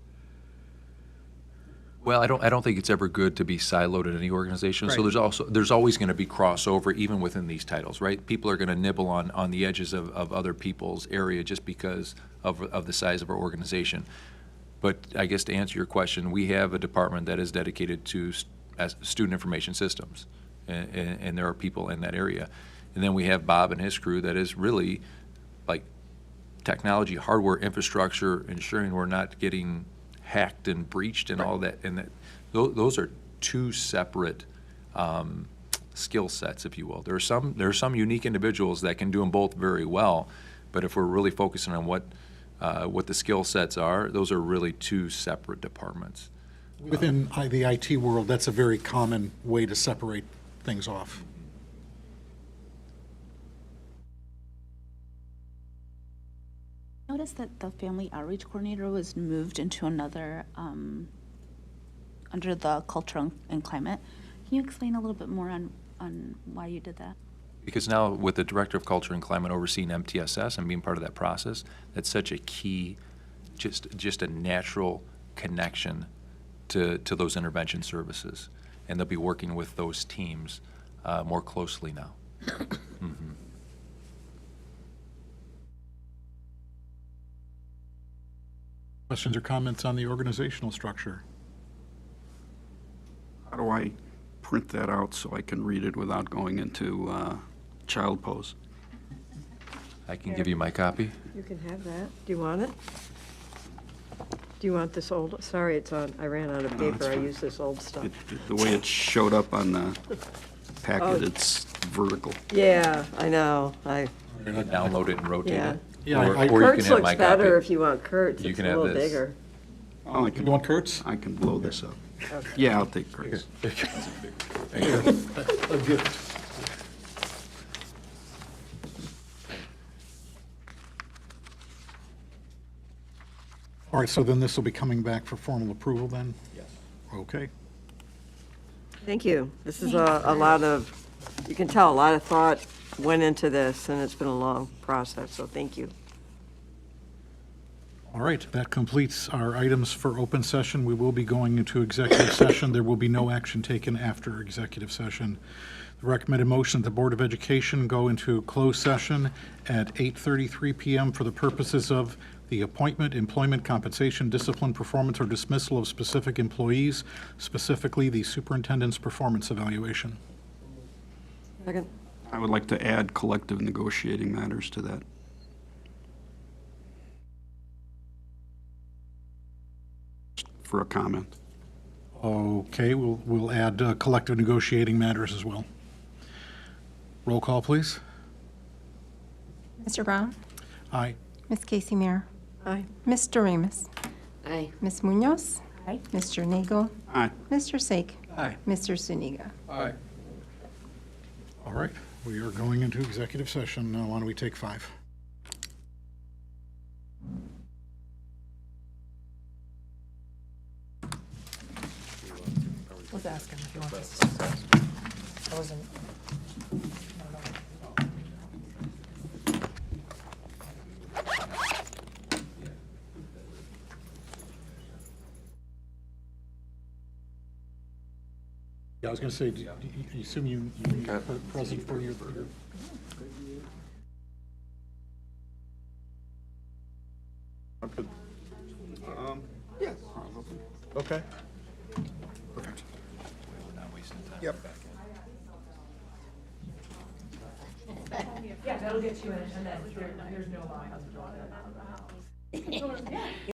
Well, I don't think it's ever good to be siloed in any organization. Right. So there's always going to be crossover even within these titles, right? People are going to nibble on the edges of other people's area just because of the size of our organization. But I guess to answer your question, we have a department that is dedicated to student information systems, and there are people in that area. And then we have Bob and his crew that is really like technology, hardware, infrastructure, ensuring we're not getting hacked and breached and all that, and those are two separate skill sets, if you will. There are some unique individuals that can do them both very well, but if we're really focusing on what the skill sets are, those are really two separate departments. Within the IT world, that's a very common way to separate things off. Noticed that the family outreach coordinator was moved into another, under the culture and climate. Can you explain a little bit more on why you did that? Because now with the Director of Culture and Climate overseeing MTSS and being part of that process, that's such a key, just a natural connection to those intervention services. And they'll be working with those teams more closely now. Mm-hmm. Questions or comments on the organizational structure? How do I print that out so I can read it without going into child pose? I can give you my copy. You can have that. Do you want it? Do you want this old, sorry, it's on, I ran out of No, paper, it's I fine. used this old stuff. The way it showed up on the packet, it's vertical. Yeah, I know, You can download it and rotate yeah. it. Yeah, Or I- you can Kurt's have looks my better copy. if you want Kurt's, You it's can a have little this. bigger. Oh, I can, You want Kurt's? I can blow this up. Yeah, I'll take Kurt's. All right, so then this will be coming back for formal approval then? Yes. Okay. Thank you. This is a lot of, you can tell a lot of thought went into this, and it's been a long process, so thank you. All right, that completes our items for open session. We will be going into executive session. There will be no action taken after executive session. The recommended motion that the Board of Education go into closed session at 8:33 PM for the purposes of the appointment, employment, compensation, discipline, performance, or dismissal of specific employees, specifically the superintendent's performance evaluation. Second. I would like to add collective negotiating matters to that. For a comment. Okay, we'll add collective negotiating matters as well. Roll call, please. Mr. Brown? Aye. Ms. Casey Mayer? Aye. Mr. Ramos? Aye. Ms. Munoz? Aye. Mr. Nagel? Aye. Mr. Sake? Aye. Mr. Suniga? Aye. All right, we are going into executive session. Now, why don't we take 5? Was asking if you want this. I wasn't. Yeah, I was going to say, do you assume you are present for your Yes. Okay. Perfect. Yep. Yeah, that'll get you in, and then there's no law.